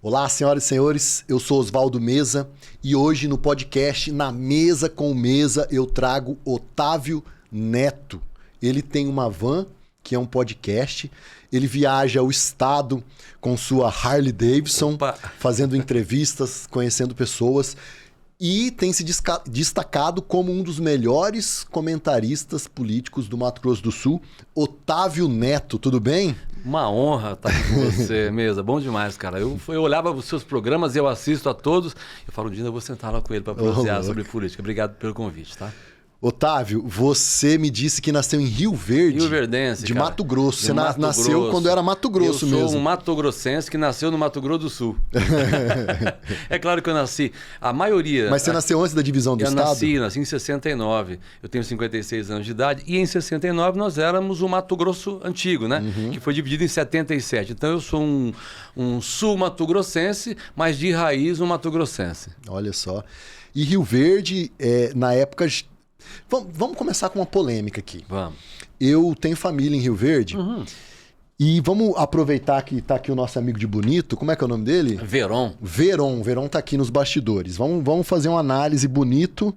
Olá, senhoras e senhores, eu sou Oswaldo Meza e hoje no podcast Na Mesa com Meza eu trago Otávio Neto. Ele tem uma van, que é um podcast, ele viaja o estado com sua Harley Davidson, fazendo entrevistas, conhecendo pessoas e tem se destacado como um dos melhores comentaristas políticos do Mato Grosso do Sul. Otávio Neto, tudo bem? Uma honra estar aqui com você, Meza. Bom demais, cara. Eu olhava os seus programas, eu assisto a todos. Eu falo, um dia eu vou sentar lá com ele para pronunciar sobre política. Obrigado pelo convite, tá? Otávio, você me disse que nasceu em Rio Verde. Rio Verdense, de cara. Mato Grosso. Você Mato nasceu Grosso. quando era Mato Grosso mesmo. Eu sou um mato-grossense que nasceu no Mato Grosso do Sul. É claro que eu nasci. A maioria... Mas você nasceu antes da divisão do estado? Eu nasci em 69. Eu tenho 56 anos de idade. E em 69 nós éramos o Mato Grosso antigo, né? Uhum. Que foi dividido em 77. Então eu sou um sul-mato-grossense, mas de raiz um mato-grossense. Olha só. E Rio Verde, na época... Vamos começar com uma polêmica aqui. Vamos. Eu tenho família em Rio Verde. Uhum. E vamos aproveitar que tá aqui o nosso amigo de Bonito. Como é que é o nome dele? Veron. Veron tá aqui nos bastidores. Vamos fazer uma análise Bonito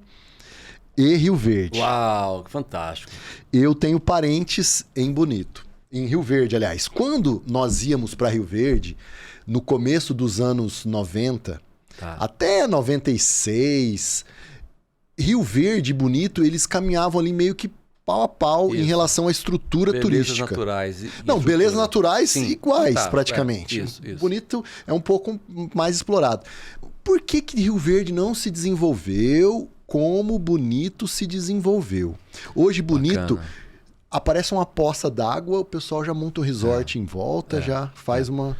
e Rio Verde. Uau, que fantástico. Eu tenho parentes em Bonito. Em Rio Verde, aliás. Quando nós íamos para Rio Verde, no começo dos anos 90, até 96... Rio Verde e Bonito, eles caminhavam ali meio que pau a pau em relação à estrutura turística. Naturais. Belezas naturais Sim. iguais, praticamente. Isso. Bonito é um pouco mais explorado. Por que Rio Verde não se desenvolveu como Bonito se desenvolveu? Hoje, Bonito, aparece uma poça d'água, o pessoal já monta um resort em volta, já faz uma...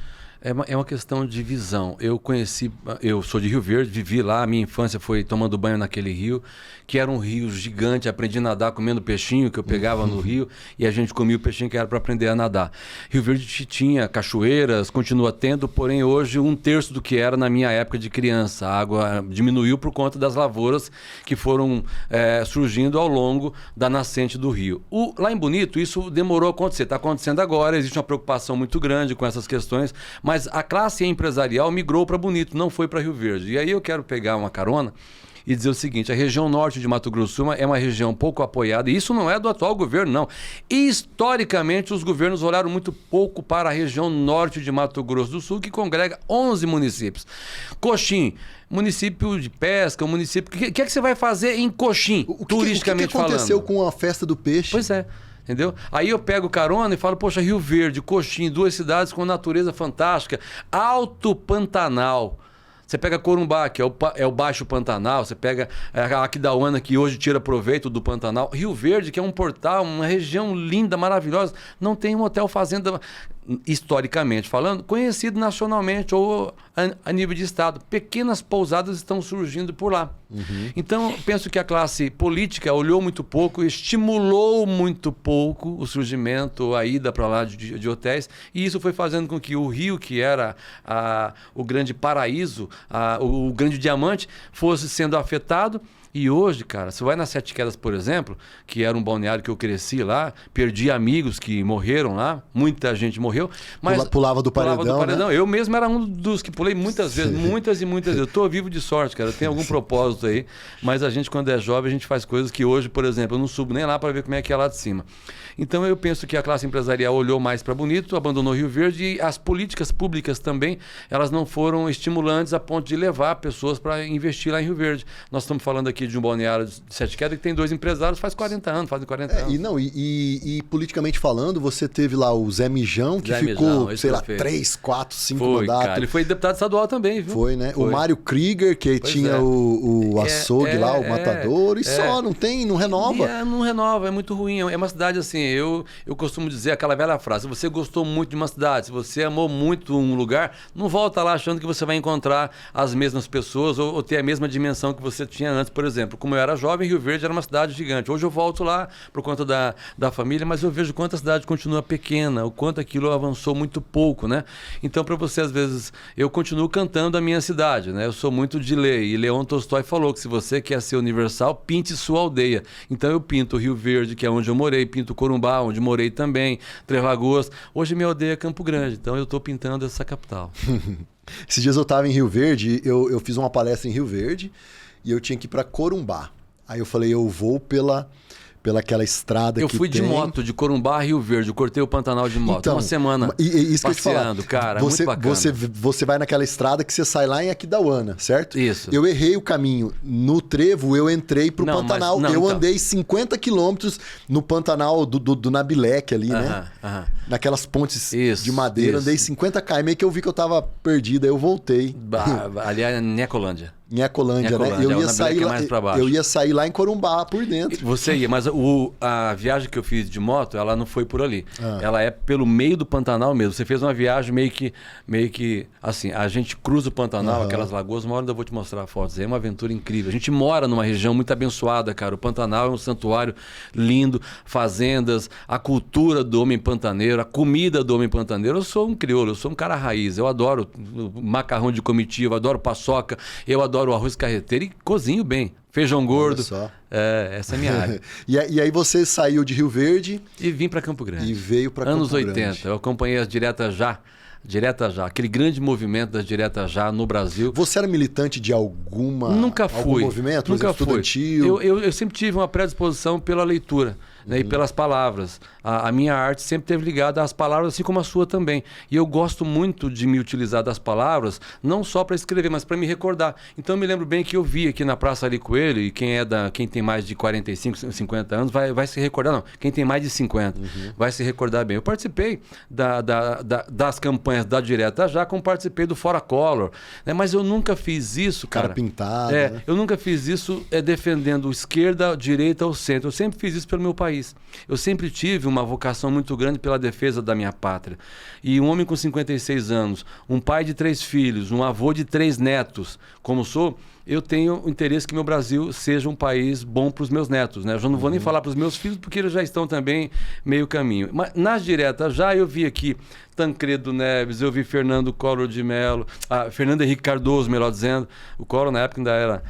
É uma questão de visão. Eu sou de Rio Verde, vivi lá, a minha infância foi tomando banho naquele rio, que era um rio gigante, aprendi a nadar comendo peixinho que eu pegava no rio, e a gente comia o peixinho que era para aprender a nadar. Rio Verde tinha cachoeiras, continua tendo, porém hoje 1/3 do que era na minha época de criança. A água diminuiu por conta das lavouras que foram surgindo ao longo da nascente do rio. Lá em Bonito, isso demorou a acontecer, está acontecendo agora, existe uma preocupação muito grande com essas questões, mas a classe empresarial migrou para Bonito, não foi para Rio Verde. E aí eu quero pegar uma carona e dizer o seguinte, a região norte de Mato Grosso do Sul é uma região pouco apoiada, e isso não é do atual governo, não. Historicamente, os governos olharam muito pouco para a região norte de Mato Grosso do Sul, que congrega 11 municípios. Coxim, município de pesca, um município... O que é que você vai fazer em Coxim, turisticamente falando? O que aconteceu com a festa do peixe? Pois é. Entendeu? Aí eu pego carona e falo, poxa, Rio Verde, Coxim, 2 cidades com natureza fantástica, Alto Pantanal. Você pega Corumbá, que é o Baixo Pantanal, você pega a Aquidauana, que hoje tira proveito do Pantanal. Rio Verde, que é um portal, uma região linda, maravilhosa, não tem um hotel fazenda, historicamente falando, conhecido nacionalmente ou a nível de estado. Pequenas pousadas estão surgindo por lá. Então, penso que a classe política olhou muito pouco, estimulou muito pouco o surgimento, a ida para lá de hotéis, e isso foi fazendo com que o Rio, que era o grande paraíso, o grande diamante, fosse sendo afetado. E hoje, cara, você vai nas Sete Quedas, por exemplo, que era um balneário que eu cresci lá, perdi amigos que morreram lá, muita gente morreu, mas pulava do paredão, né? Eu mesmo era um dos que pulei muitas vezes, muitas e muitas vezes. Eu tô vivo de sorte, cara, eu tenho algum propósito aí, mas a gente, quando é jovem, a gente faz coisas que hoje, por exemplo, eu não subo nem lá para ver como é que é lá de cima. Então eu penso que a classe empresarial olhou mais para Bonito, abandonou Rio Verde, e as políticas públicas também, elas não foram estimulantes a ponto de levar pessoas para investir lá em Rio Verde. Nós estamos falando aqui de um balneário de Sete Quedas que tem 2 empresários, fazem 40 anos. E politicamente falando, você teve lá o Zé Mijão, que ficou, sei lá, 3, 4, 5 mandatos. Cara, ele foi deputado estadual também, viu? Foi, né? Foi. O Mário Krieger, que tinha o açougue lá, o matador, não renova. Não renova, é muito ruim. É uma cidade assim, eu costumo dizer aquela velha frase, se você gostou muito de uma cidade, se você amou muito um lugar, não volta lá achando que você vai encontrar as mesmas pessoas ou ter a mesma dimensão que você tinha antes, por exemplo. exemplo, como eu era jovem, Rio Verde era uma cidade gigante. Hoje eu volto lá por conta da família, mas eu vejo quanto a cidade continua pequena, o quanto aquilo avançou muito pouco, né? Então, para você, às vezes, eu continuo cantando a minha cidade, né? Eu sou muito de ler, e Leon Tolstói falou que se você quer ser universal, pinte sua aldeia. Então eu pinto Rio Verde, que é onde eu morei, pinto Corumbá, onde morei também, Três Lagoas. Hoje minha aldeia é Campo Grande, então eu estou pintando essa capital. Esses dias eu estava em Rio Verde, eu fiz uma palestra em Rio Verde e eu tinha que ir para Corumbá. Aí eu falei, eu vou pela aquela estrada que tem... Eu fui de moto, de Corumbá a Rio Verde, eu cortei o Pantanal de moto, então, uma semana isso passeando, que eu te falar. cara, muito bacana. Você vai naquela estrada que você sai lá em Aquidauana, certo? Isso. Eu errei o caminho. No trevo, eu entrei pro Pantanal. Eu andei 50 quilômetros no Pantanal do Nabilec ali, né? Naquelas pontes de madeira. Andei 50 km, meio que eu vi que eu tava perdido, aí eu voltei. Ali é Necolândia. Nhecolândia, né? Eu ia sair lá em Corumbá por dentro. Você ia, mas a viagem que eu fiz de moto, ela não foi por ali. Ela é pelo meio do Pantanal mesmo. Você fez uma viagem meio que assim, a gente cruza o Pantanal, aquelas lagoas, uma hora eu vou te mostrar fotos. É uma aventura incrível. A gente mora numa região muito abençoada, cara. O Pantanal é um santuário lindo, fazendas, a cultura do homem pantaneiro, a comida do homem pantaneiro. Eu sou um crioulo, eu sou um cara raiz. Eu adoro macarrão de comitiva, eu adoro paçoca, eu adoro o arroz carreteiro e cozinho bem. Feijão gordo. Olha só. Essa é a minha área. E aí você saiu de Rio Verde... E vim para Campo Grande. E veio para Campo Grande. Anos 80. Eu acompanhei as Diretas Já. Aquele grande movimento das Diretas Já no Brasil. Você era militante de algum movimento? Nunca estudantil? Eu sempre tive uma predisposição pela leitura, né, e pelas palavras. A minha arte sempre esteve ligada às palavras, assim como a sua também. E eu gosto muito de me utilizar das palavras, não só para escrever, mas para me recordar. Então eu me lembro bem que eu vi aqui na Praça Ali Coelho, e quem tem mais de 45, 50 anos vai se recordar, não. Quem tem mais de 50 vai se recordar bem. Eu participei das campanhas da Direta Já, como participei do Fora Collor, né? Mas eu nunca fiz isso, cara. Pintado. Né? Eu nunca fiz isso defendendo esquerda, direita ou centro. Eu sempre fiz isso pelo meu país. Eu sempre tive uma vocação muito grande pela defesa da minha pátria. E um homem com 56 anos, um pai de 3 filhos, um avô de 3 netos, como sou, eu tenho o interesse que meu Brasil seja um país bom para os meus netos, né? Eu já não vou nem falar para os meus filhos, porque eles já estão também meio caminho. Mas nas Diretas Já eu vi aqui Tancredo Neves, eu vi Fernando Collor de Mello, Fernando Henrique Cardoso, melhor dizendo. O Collor na época ainda era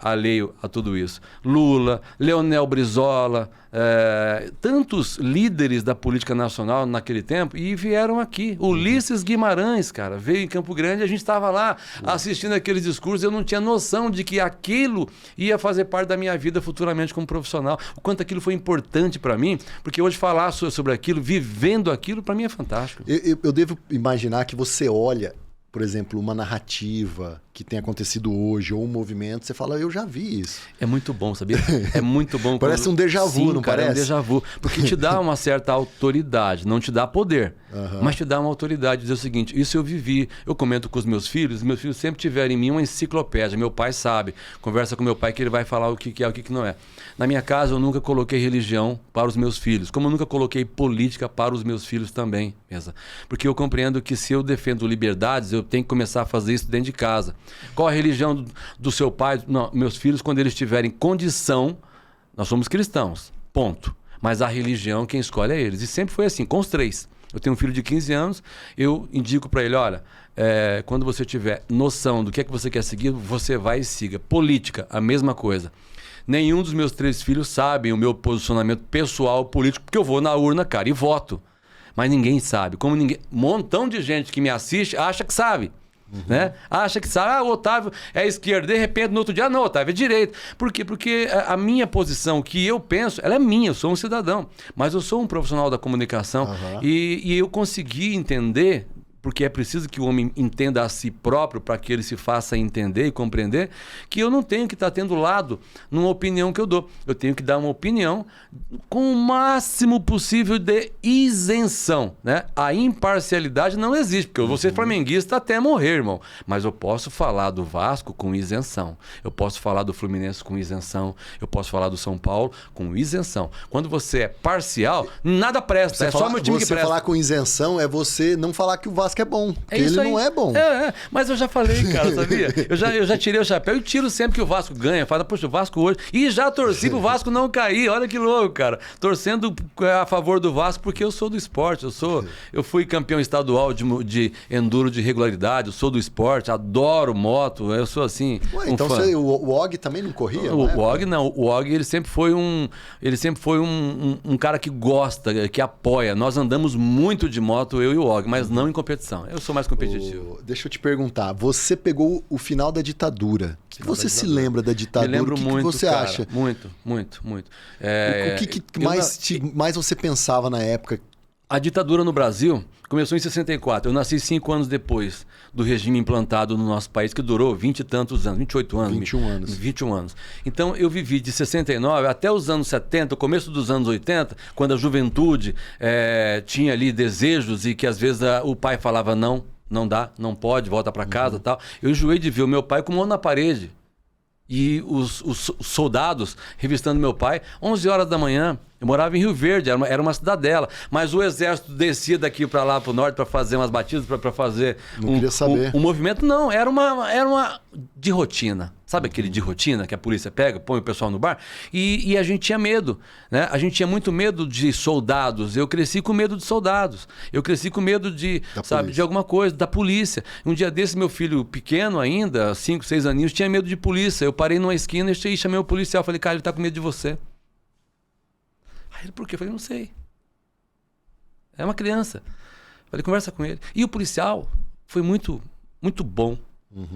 alheio a tudo isso. Lula, Leonel Brizola, tantos líderes da política nacional naquele tempo, e vieram aqui. Ulisses Guimarães, cara, veio em Campo Grande, a gente estava lá assistindo aqueles discursos, eu não tinha noção de que aquilo ia fazer parte da minha vida futuramente como profissional. O quanto aquilo foi importante para mim, porque hoje falar sobre aquilo, vivendo aquilo, para mim é fantástico. Eu devo imaginar que você olha, por exemplo, uma narrativa que tem acontecido hoje, ou um movimento, você fala, eu já vi isso. É muito bom, sabia? É muito bom. Parece um déjà vu, não parece? É um déjà vu, porque te dá uma certa autoridade, não te dá poder, mas te dá uma autoridade, dizer o seguinte, isso eu vivi, eu comento com os meus filhos sempre tiveram em mim uma enciclopédia, meu pai sabe, conversa com meu pai que ele vai falar o que é, o que não é. Na minha casa eu nunca coloquei religião para os meus filhos, como eu nunca coloquei política para os meus filhos também, porque eu compreendo que se eu defendo liberdades, eu tenho que começar a fazer isso dentro de casa. Qual a religião do seu pai? Não, meus filhos, quando eles tiverem condição, nós somos cristãos, ponto. Mas a religião, quem escolhe é eles. E sempre foi assim, com os 3. Eu tenho um filho de 15 anos, eu indico para ele, olha, quando você tiver noção do que é que você quer seguir, você vai e siga. Política, a mesma coisa. Nenhum dos meus 3 filhos sabem o meu posicionamento pessoal político, porque eu vou na urna, cara, e voto. Mas ninguém sabe. Como ninguém... Montão de gente que me assiste acha que sabe. Né? Acha que sabe, o Otávio é esquerda, de repente no outro dia, não, Otávio é direita. Por quê? Porque a minha posição, o que eu penso, ela é minha, eu sou um cidadão, mas eu sou um profissional da comunicação e eu consegui entender, porque é preciso que o homem entenda a si próprio para que ele se faça entender e compreender, que eu não tenho que estar tendo lado numa opinião que eu dou. Eu tenho que dar uma opinião com o máximo possível de isenção, né? A imparcialidade não existe, porque eu vou ser flamenguista até morrer, irmão. Mas eu posso falar do Vasco com isenção. Eu posso falar do Fluminense com isenção. Eu posso falar do São Paulo com isenção. Quando você é parcial, nada presta. Só meu time que presta. Você falar com isenção é você não falar que o Vasco Vasco é bom, porque ele não é bom. Mas eu já falei, cara, sabia? Eu já tirei o chapéu e tiro sempre que o Vasco ganha. Fala, poxa, o Vasco hoje... E já torci pro Vasco não cair, olha que louco, cara. Torcendo a favor do Vasco porque eu sou do esporte, eu fui campeão estadual de enduro de regularidade, eu sou do esporte, adoro moto, eu sou assim... Ué, então o Og também não corria? O Og não, o Og ele sempre foi um cara que gosta, que apoia. Nós andamos muito de moto, eu e o Og, mas não em competição. Eu sou mais competitivo. Deixa eu te perguntar, você pegou o final da ditadura. O que você se lembra da ditadura? Me lembro muito, que você cara, acha? Muito. O que mais você pensava na época? A ditadura no Brasil começou em 64. Eu nasci 5 anos depois do regime implantado no nosso país, que durou 20 e tantos anos, 28 anos. 21 anos. 21 anos. Então eu vivi de 69 até os anos 70, o começo dos anos 80, quando a juventude tinha ali desejos e que às vezes o pai falava não dá, não pode, volta para casa e tal. Eu enjoei de ver o meu pai com mão na parede. E os soldados revistando meu pai, 11 horas da manhã. Eu morava em Rio Verde, era uma cidadela. Mas o exército descia daqui para lá, para o norte, para fazer umas batidas, para fazer um movimento. Não, era uma de rotina. Sabe aquele de rotina que a polícia pega, põe o pessoal no bar? E a gente tinha medo, né? A gente tinha muito medo de soldados. Eu cresci com medo de soldados. Eu cresci com medo de alguma coisa, da polícia. Um dia desse, meu filho pequeno ainda, 5, 6 aninhos, tinha medo de polícia. Eu parei numa esquina e chamei o policial. Falei, cara, ele tá com medo de você. Aí ele, por quê? Eu falei, não sei. É uma criança. Falei, conversa com ele. E o policial foi muito, muito bom.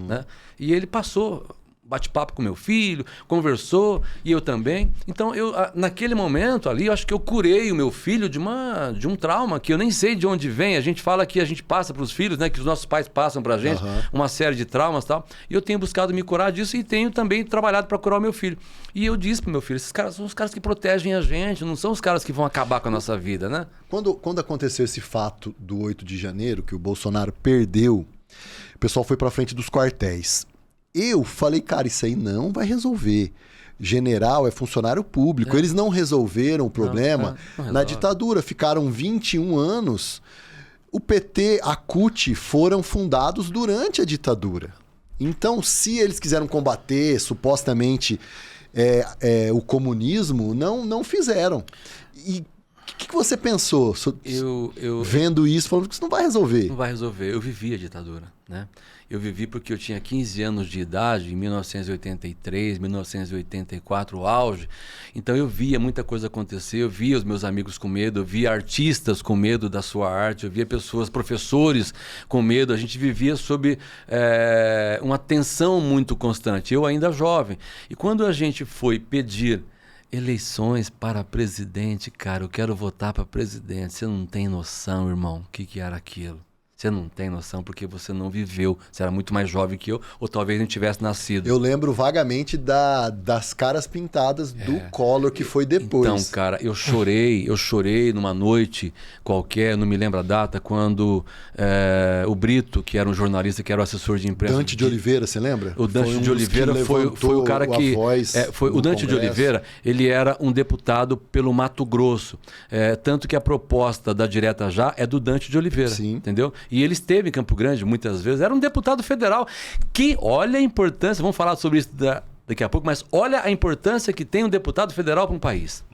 Né? E ele passou, bate-papo com meu filho, conversou, e eu também. Então, naquele momento ali, eu acho que eu curei o meu filho de um trauma que eu nem sei de onde vem. A gente fala que a gente passa para os filhos, né? Que os nossos pais passam para a gente, uma série de traumas e tal. E eu tenho buscado me curar disso e tenho também trabalhado para curar o meu filho. E eu disse pro meu filho, esses caras são os caras que protegem a gente, não são os caras que vão acabar com a nossa vida, né? Quando aconteceu esse fato do 8 de janeiro, que o Bolsonaro perdeu, o pessoal foi para frente dos quartéis. Eu falei, cara, isso aí não vai resolver. General é funcionário público. Eles não resolveram o problema na ditadura. Ficaram 21 anos. O PT, a CUT foram fundados durante a ditadura. Então, se eles quiseram combater, supostamente, o comunismo, não fizeram. E o que você pensou vendo isso, falando que isso não vai resolver? Não vai resolver. Eu vivi a ditadura, né? Eu vivi porque eu tinha 15 anos de idade, em 1983, 1984, o auge. Então eu via muita coisa acontecer, eu via os meus amigos com medo, eu via artistas com medo da sua arte, eu via pessoas, professores com medo. A gente vivia sob uma tensão muito constante, eu ainda jovem. E quando a gente foi pedir eleições para presidente, cara, eu quero votar para presidente. Você não tem noção, irmão, o que era aquilo. Você não tem noção porque você não viveu. Você era muito mais jovem que eu, ou talvez não tivesse nascido. Eu lembro vagamente das caras pintadas do Collor, que foi depois. Então, cara, eu chorei numa noite qualquer, não me lembro a data, quando o Brito, que era um jornalista, que era o assessor de imprensa... Dante de Oliveira, você lembra? O Dante de Oliveira foi o cara que... o Dante de Oliveira, ele era um deputado pelo Mato Grosso. Tanto que a proposta da Direta Já é do Dante de Oliveira. Sim. Entendeu? E ele esteve em Campo Grande muitas vezes. Era um deputado federal que, olha a importância, vamos falar sobre isso daqui a pouco, mas olha a importância que tem um deputado federal para um país.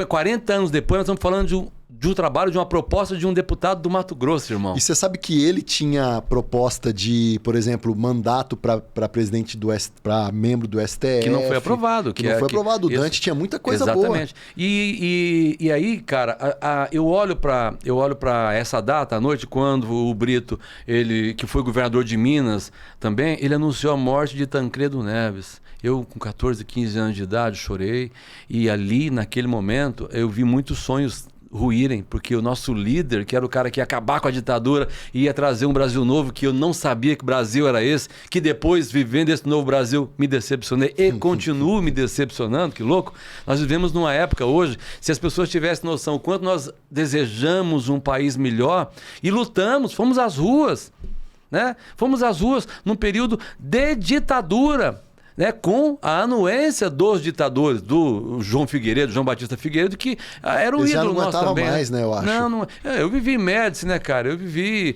40 anos depois, nós estamos falando de um trabalho, de uma proposta de um deputado do Mato Grosso, irmão. E você sabe que ele tinha proposta de, por exemplo, mandato para presidente para membro do STF. Que não foi aprovado. O Dante tinha muita coisa boa. Exatamente. E aí, cara, eu olho para essa data à noite, quando o Brito, ele, que foi governador de Minas também, ele anunciou a morte de Tancredo Neves. Eu, com 14, 15 anos de idade, chorei. E ali, naquele momento, eu vi muitos sonhos ruírem, porque o nosso líder, que era o cara que ia acabar com a ditadura, ia trazer um Brasil novo, que eu não sabia que o Brasil era esse, que depois, vivendo esse novo Brasil, me decepcionei e continuo me decepcionando, que louco. Nós vivemos numa época hoje, se as pessoas tivessem noção o quanto nós desejamos um país melhor e lutamos, fomos às ruas, né? Fomos às ruas num período de ditadura. né, com a anuência dos ditadores, do João Figueiredo, João Batista Figueiredo, que era um ídolo nosso também. Mais, né, eu acho. Eu vivi Médici, né, cara? Eu vivi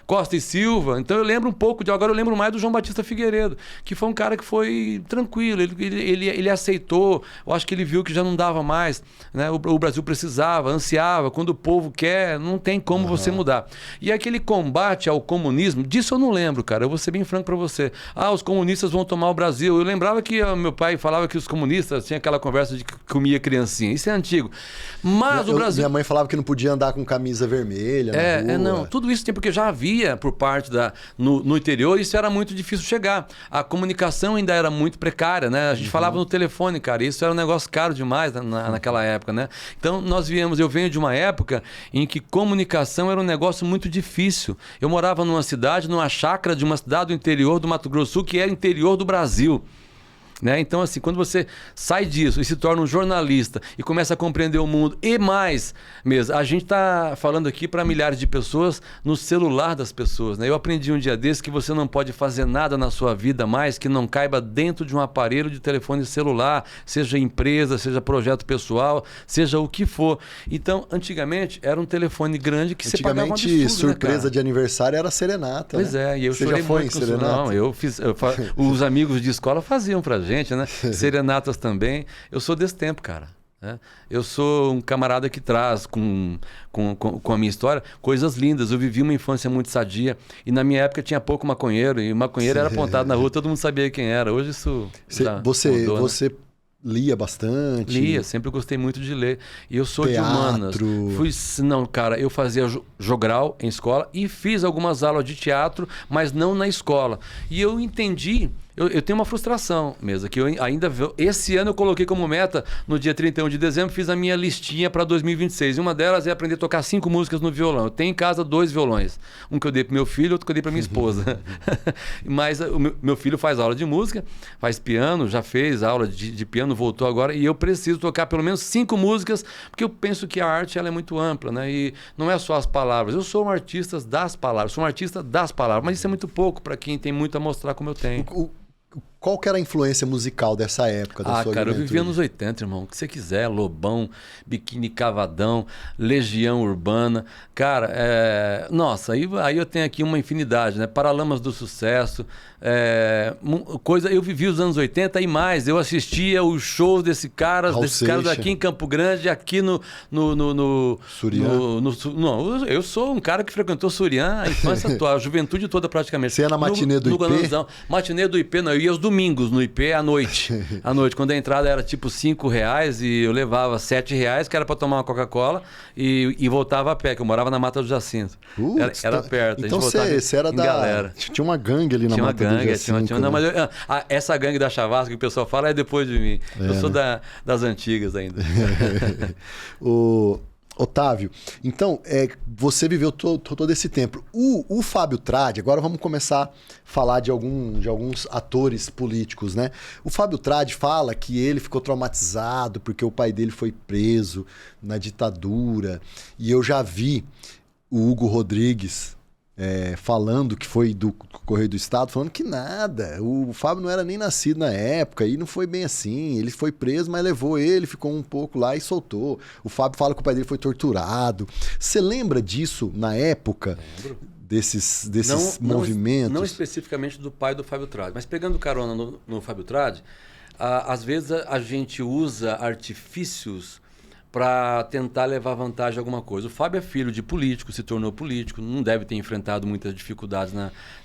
Costa e Silva. Então eu lembro um pouco agora eu lembro mais do João Batista Figueiredo, que foi um cara que foi tranquilo, ele aceitou, eu acho que ele viu que já não dava mais, né? O Brasil precisava, ansiava, quando o povo quer, não tem como você mudar. E aquele combate ao comunismo, disso eu não lembro, cara, eu vou ser bem franco pra você. Os comunistas vão tomar o Brasil. Eu lembrava que meu pai falava que os comunistas tinham aquela conversa de que comia criancinha, isso é antigo. Mas o Brasil... Minha mãe falava que não podia andar com camisa vermelha na rua. Não, tudo isso tem porque já havia por parte no interior, isso era muito difícil chegar. A comunicação ainda era muito precária, né? A gente falava no telefone, cara, isso era um negócio caro demais naquela época, né? Então eu venho de uma época em que comunicação era um negócio muito difícil. Eu morava numa chácara de uma cidade do interior do Mato Grosso do Sul, que era interior do Brasil. Né? Então, assim, quando você sai disso e se torna um jornalista e começa a compreender o mundo e mais mesmo, a gente está falando aqui para milhares de pessoas no celular das pessoas. Né? Eu aprendi um dia desse que você não pode fazer nada na sua vida mais que não caiba dentro de um aparelho de telefone celular, seja empresa, seja projeto pessoal, seja o que for. Então, antigamente, era um telefone grande que você pagava um absurdo, surpresa, né, de aniversário era serenata. Pois né? E eu Você chorei já foi muito em serenata? Não, os amigos de escola faziam pra gente, né? Serenatas também. Eu sou desse tempo, cara. Né? Eu sou um camarada que traz com a minha história coisas lindas. Eu vivi uma infância muito sadia e na minha época tinha pouco maconheiro e maconheiro era apontado na rua, todo mundo sabia quem era. Hoje isso mudou, você lia bastante? Lia, sempre gostei muito de ler. E eu sou Teatro. de humanas. Não, cara, eu fazia jogral em escola e fiz algumas aulas de teatro, mas não na escola. E eu entendi... Eu tenho uma frustração mesmo, que eu ainda... Esse ano eu coloquei como meta, no dia 31 de dezembro, fiz a minha listinha para 2026. E uma delas é aprender a tocar 5 músicas no violão. Eu tenho em casa 2 violões. Um que eu dei pro meu filho, outro que eu dei pra minha esposa. Mas o meu filho faz aula de música, faz piano, já fez aula de piano, voltou agora. E eu preciso tocar pelo menos 5 músicas, porque eu penso que a arte ela é muito ampla, né? E não é só as palavras. Eu sou um artista das palavras, sou um artista das palavras. Mas isso é muito pouco para quem tem muito a mostrar como eu tenho. Qual que era a influência musical dessa época da sua cara, juventude? eu vivia nos 80, irmão. O que você quiser. Lobão, Biquíni Cavadão, Legião Urbana. Cara, nossa, aí eu tenho aqui uma infinidade, né? Paralamas do Sucesso. Eu vivi os anos 80 e mais. Eu assistia os shows desses caras aqui em Campo Grande, aqui no Surian? Não, eu sou um cara que frequentou Surian a infância toda, a juventude toda praticamente. Você ia na matinê do IP? Matinê do IP, não. Eu ia aos domingos no IP à noite. À noite, quando a entrada era tipo R$5 e eu levava R$7, que era para tomar uma Coca-Cola, e voltava a pé, que eu morava na Mata do Jacinto. Era perto. Então você era da... galera. Tinha uma gangue ali na Mata do Jacinto. Não, mas essa gangue da Chavasca que o pessoal fala é depois de mim. Eu sou das antigas ainda. Otávio, então, você viveu todo esse tempo. O Fábio Tradi, agora vamos começar a falar de alguns atores políticos, né? O Fábio Tradi fala que ele ficou traumatizado porque o pai dele foi preso na ditadura. E eu já vi o Hugo Rodrigues falando, que foi do Correio do Estado, falando que nada, o Fábio não era nem nascido na época e não foi bem assim, ele foi preso, mas levou ele, ficou um pouco lá e soltou. O Fábio fala que o pai dele foi torturado. Você lembra disso na época? Lembro. Desses movimentos? Não especificamente do pai do Fábio Tradi, mas pegando carona no Fábio Tradi, às vezes a gente usa artifícios para tentar levar vantagem a alguma coisa. O Fábio é filho de político, se tornou político, não deve ter enfrentado muitas dificuldades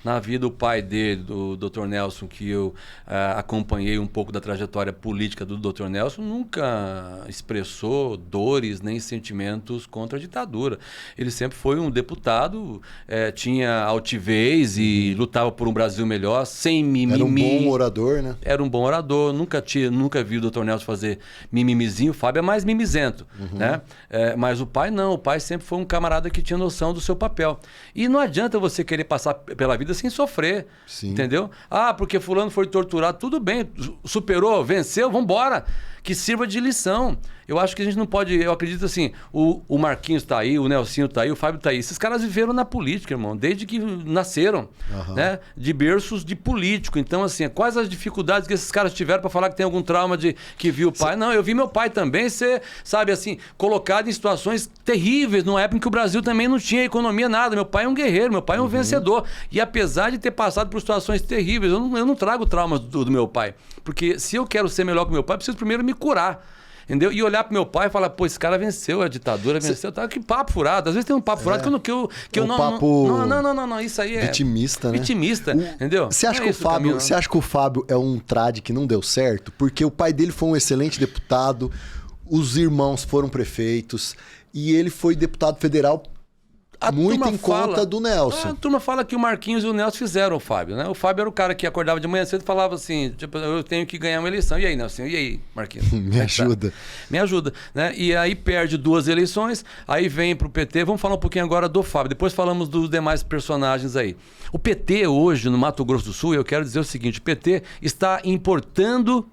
na vida. O pai dele, do Dr. Nelson, que eu acompanhei um pouco da trajetória política do Dr. Nelson, nunca expressou dores nem sentimentos contra a ditadura. Ele sempre foi um deputado, tinha altivez e lutava por um Brasil melhor, sem mimimi. Era um bom orador, né? Era um bom orador, nunca vi o Dr. Nelson fazer mimimizinho. O Fábio é mais mimizento. Né? Mas o pai não, o pai sempre foi um camarada que tinha noção do seu papel. E não adianta você querer passar pela vida sem sofrer. Sim. Entendeu? Porque fulano foi torturado, tudo bem, superou, venceu, vambora. que sirva de lição. Eu acho que a gente não pode... Eu acredito assim, o Marquinhos tá aí, o Nelsinho tá aí, o Fábio tá aí. Esses caras viveram na política, irmão, desde que nasceram, né? De berços de político. Então, assim, quais as dificuldades que esses caras tiveram para falar que tem algum trauma de que viu o pai? Não, eu vi meu pai também ser, sabe, assim, colocado em situações terríveis, numa época em que o Brasil também não tinha economia, nada. Meu pai é um guerreiro, meu pai é um vencedor. E apesar de ter passado por situações terríveis, eu não trago traumas do meu pai. Porque se eu quero ser melhor que meu pai, eu preciso primeiro me curar. Entendeu? E olhar pro meu pai e falar, pô, esse cara venceu a ditadura, venceu. Tá, que papo furado. Às vezes tem um papo furado que eu não. Papo não, isso aí é. Vitimista, né? Vitimista, entendeu? Você acha que o Fábio é um trad que não deu certo? Porque o pai dele foi um excelente deputado, os irmãos foram prefeitos e ele foi deputado federal. Muito em conta do Nelson. A turma fala que o Marquinhos e o Nelson fizeram o Fábio, né? O Fábio era o cara que acordava de manhã cedo e falava assim, tipo, eu tenho que ganhar uma eleição. E aí, Nelson? E aí, Marquinhos? Me ajuda. Me ajuda, né? E aí perde 2 eleições, aí vem pro PT. Vamos falar um pouquinho agora do Fábio, depois falamos dos demais personagens aí. O PT hoje, no Mato Grosso do Sul, eu quero dizer o seguinte, o PT está importando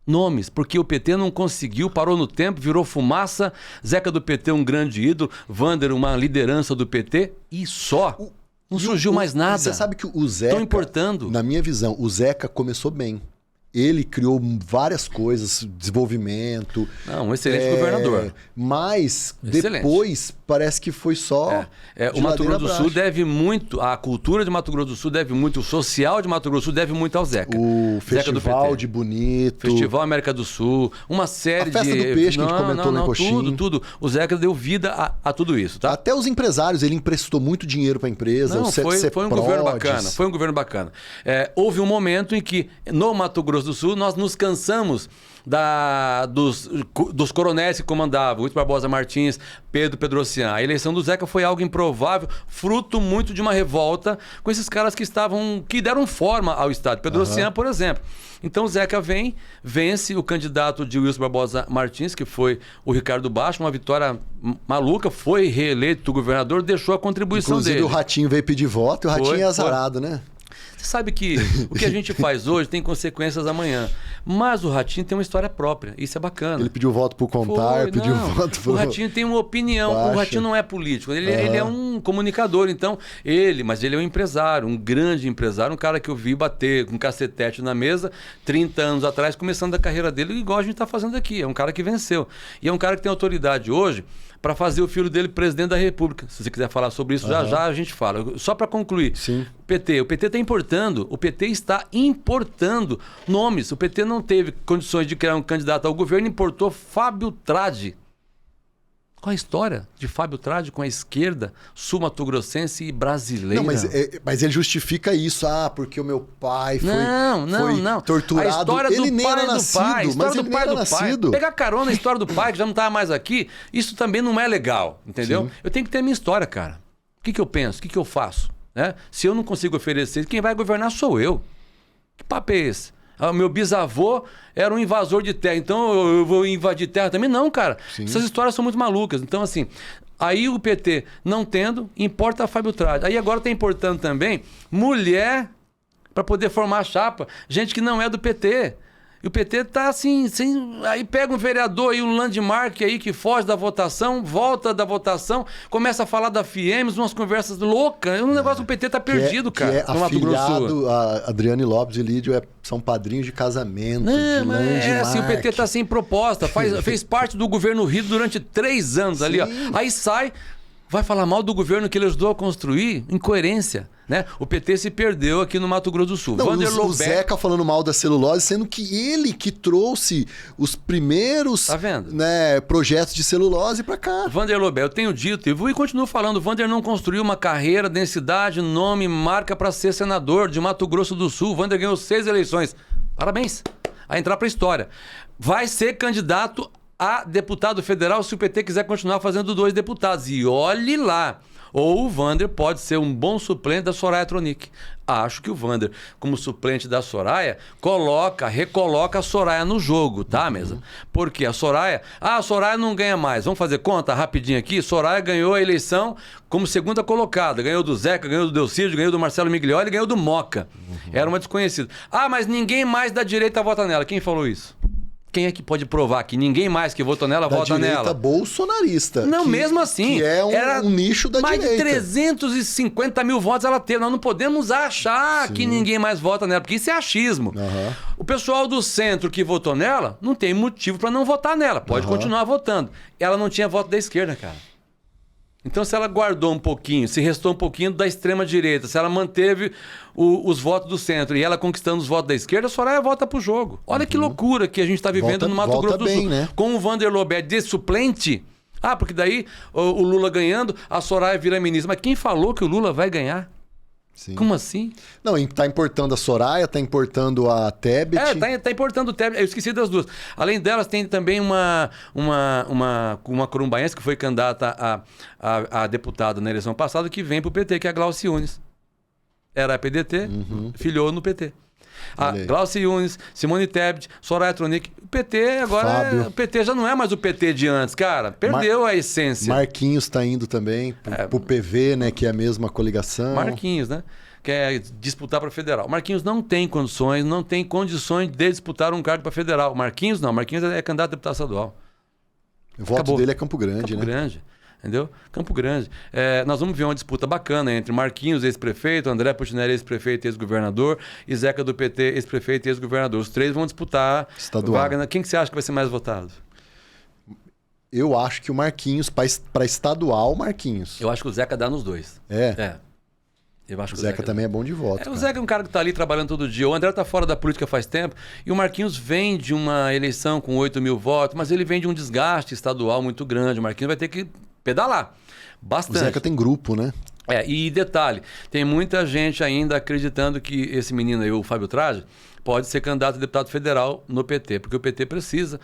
nomes, porque o PT não conseguiu, parou no tempo, virou fumaça. Zeca do PT um grande ídolo, Wander uma liderança do PT e só. Não surgiu mais nada. Você sabe que o Zeca, estão importando. Na minha visão, o Zeca começou bem. Ele criou várias coisas, desenvolvimento. Não, um excelente governador. Mas depois parece que foi só. O Mato Grosso do Sul deve muito, a cultura de Mato Grosso do Sul deve muito, o social de Mato Grosso do Sul deve muito ao Zeca. O Zeca Festival de Bonito. Festival América do Sul, uma série de. A Festa do Peixe que a gente comentou no Coxinha. Tudo. O Zeca deu vida a tudo isso, tá? Até os empresários, ele emprestou muito dinheiro para a empresa. Não, foi um governo bacana. Foi um governo bacana. Houve um momento em que, no Mato Grosso do Sul, nós nos cansamos dos coronéis que comandavam, Huito Barbosa Martins, Pedro Pedrocian. A eleição do Zeca foi algo improvável, fruto muito de uma revolta com esses caras que deram forma ao Estado. Pedrocian, por exemplo. Então o Zeca vence o candidato de Wilson Barbosa Martins, que foi o Ricardo Baixo, uma vitória maluca, foi reeleito governador, deixou a contribuição dele. Inclusive o Ratinho veio pedir voto e o Ratinho é azarado, né? Você sabe que o que a gente faz hoje tem consequências amanhã. Mas o Ratinho tem uma história própria. Isso é bacana. Ele pediu voto pro Contar, pediu voto pro... O Ratinho tem uma opinião. Baixa. O Ratinho não é político. Ele é um comunicador. Então, mas ele é um empresário, um grande empresário, um cara que eu vi bater com um cacetete na mesa 30 anos atrás, começando a carreira dele, igual a gente está fazendo aqui. É um cara que venceu. E é um cara que tem autoridade hoje para fazer o filho dele presidente da República. Se você quiser falar sobre isso, já a gente fala. Só para concluir. Sim. O PT está importando nomes. O PT não teve condições de criar um candidato ao governo, importou Fábio Tradi. Qual a história de Fábio Tradi com a esquerda sul-mato-grossense e brasileira? Não, mas ele justifica isso. Porque o meu pai foi torturado. A história ele do nem pai era do nascido, pai, a história do pai do nascido. pai. Pegar carona na história do pai, que já não estava mais aqui, isso também não é legal, entendeu? Sim. Eu tenho que ter a minha história, cara. O que eu penso? O que eu faço? Né? Se eu não consigo oferecer, quem vai governar sou eu. Que papo é esse? Meu bisavô era um invasor de terra, então eu vou invadir terra também? Não, cara. Sim. Essas histórias são muito malucas. Então, assim, aí o PT não tendo, importa a Fábio Tradi. Aí agora está importando também mulher para poder formar a chapa. Gente que não é do PT. E o PT tá assim, aí pega um vereador e um landmark aí que foge da votação, volta da votação, começa a falar da FIEMS, umas conversas loucas. O negócio do PT tá perdido, cara. No Mato Grosso. A Adriane Lopes e Lídio são padrinhos de casamento, de landmark. Assim, o PT tá sem proposta, fez parte do governo Rio durante 3 anos ali, ó. Aí sai, vai falar mal do governo que ele ajudou a construir? Incoerência. Né? O PT se perdeu aqui no Mato Grosso do Sul. Não, o Zeca falando mal da celulose, sendo que ele que trouxe os primeiros projetos de celulose para cá. Wander Lobel, eu tenho dito e continuo falando, o Wander não construiu uma carreira, densidade, nome, marca para ser senador de Mato Grosso do Sul. O Wander ganhou 6 eleições. Parabéns. A entrar para a história. Vai ser candidato a deputado federal se o PT quiser continuar fazendo 2 deputados. E olhe lá. Ou o Wander pode ser um bom suplente da Soraya Tronic. Acho que o Wander, como suplente da Soraya, recoloca a Soraya no jogo, tá, mesa? Porque a Soraya não ganha mais. Vamos fazer conta rapidinho aqui. Soraya ganhou a eleição como segunda colocada. Ganhou do Zeca, ganhou do Delcídio, ganhou do Marcelo Miglioli e ganhou do Moca. Era uma desconhecida. Mas ninguém mais da direita vota nela. Quem falou isso? Quem é que pode provar que ninguém mais que votou nela vota nela? Bolsonarista. Não, mesmo assim. Que é um nicho da mais direita. Mais de 350 mil votos ela teve. Nós não podemos achar que ninguém mais vota nela, porque isso é achismo. O pessoal do centro que votou nela não tem motivo para não votar nela. Pode continuar votando. Ela não tinha voto da esquerda, cara. Então, se ela guardou um pouquinho, se restou um pouquinho da extrema-direita, se ela manteve os votos do centro e ela conquistando os votos da esquerda, a Soraya volta pro jogo. Olha que loucura que a gente está vivendo no Mato Grosso do Sul. Né? Com o Vander Lobé de suplente. Ah, porque daí o Lula ganhando, a Soraya vira ministra. Mas quem falou que o Lula vai ganhar? Sim. Como assim? Não, tá importando a Soraya, tá importando a Tebet. Tá importando o Tebet. Eu esqueci das duas. Além delas, tem também uma corumbaense que foi candidata a deputada na eleição passada, que vem pro PT, que é a Glaucia Yunes. Era a PDT, filiou no PT. A Glaucia Yunes, Simone Tebet, Soraya Tronic. O PT agora o PT já não é mais o PT de antes, cara. Perdeu a essência. Marquinhos tá indo também pro PV, né? Que é a mesma coligação. Marquinhos, né? Quer disputar para federal. Marquinhos não tem condições de disputar um cargo para federal. Marquinhos não. Marquinhos é candidato a deputado estadual. O voto dele é Campo Grande, Campo Grande. Entendeu? Campo Grande. Nós vamos ver uma disputa bacana entre Marquinhos, ex-prefeito, André Puccinelli, ex-prefeito e ex-governador, e Zeca do PT, ex-prefeito e ex-governador. Os três vão disputar vaga. Quem que você acha que vai ser mais votado? Eu acho que o Marquinhos, para estadual, Marquinhos. Eu acho que o Zeca dá nos dois. Eu acho que o Zeca também é bom de voto. O Zeca é um cara que está ali trabalhando todo dia. O André está fora da política faz tempo. E o Marquinhos vem de uma eleição com 8 mil votos, mas ele vem de um desgaste estadual muito grande. O Marquinhos vai ter que pedalar bastante. O Zeca tem grupo, né? E detalhe, tem muita gente ainda acreditando que esse menino aí, o Fábio Trage, pode ser candidato a deputado federal no PT, porque o PT precisa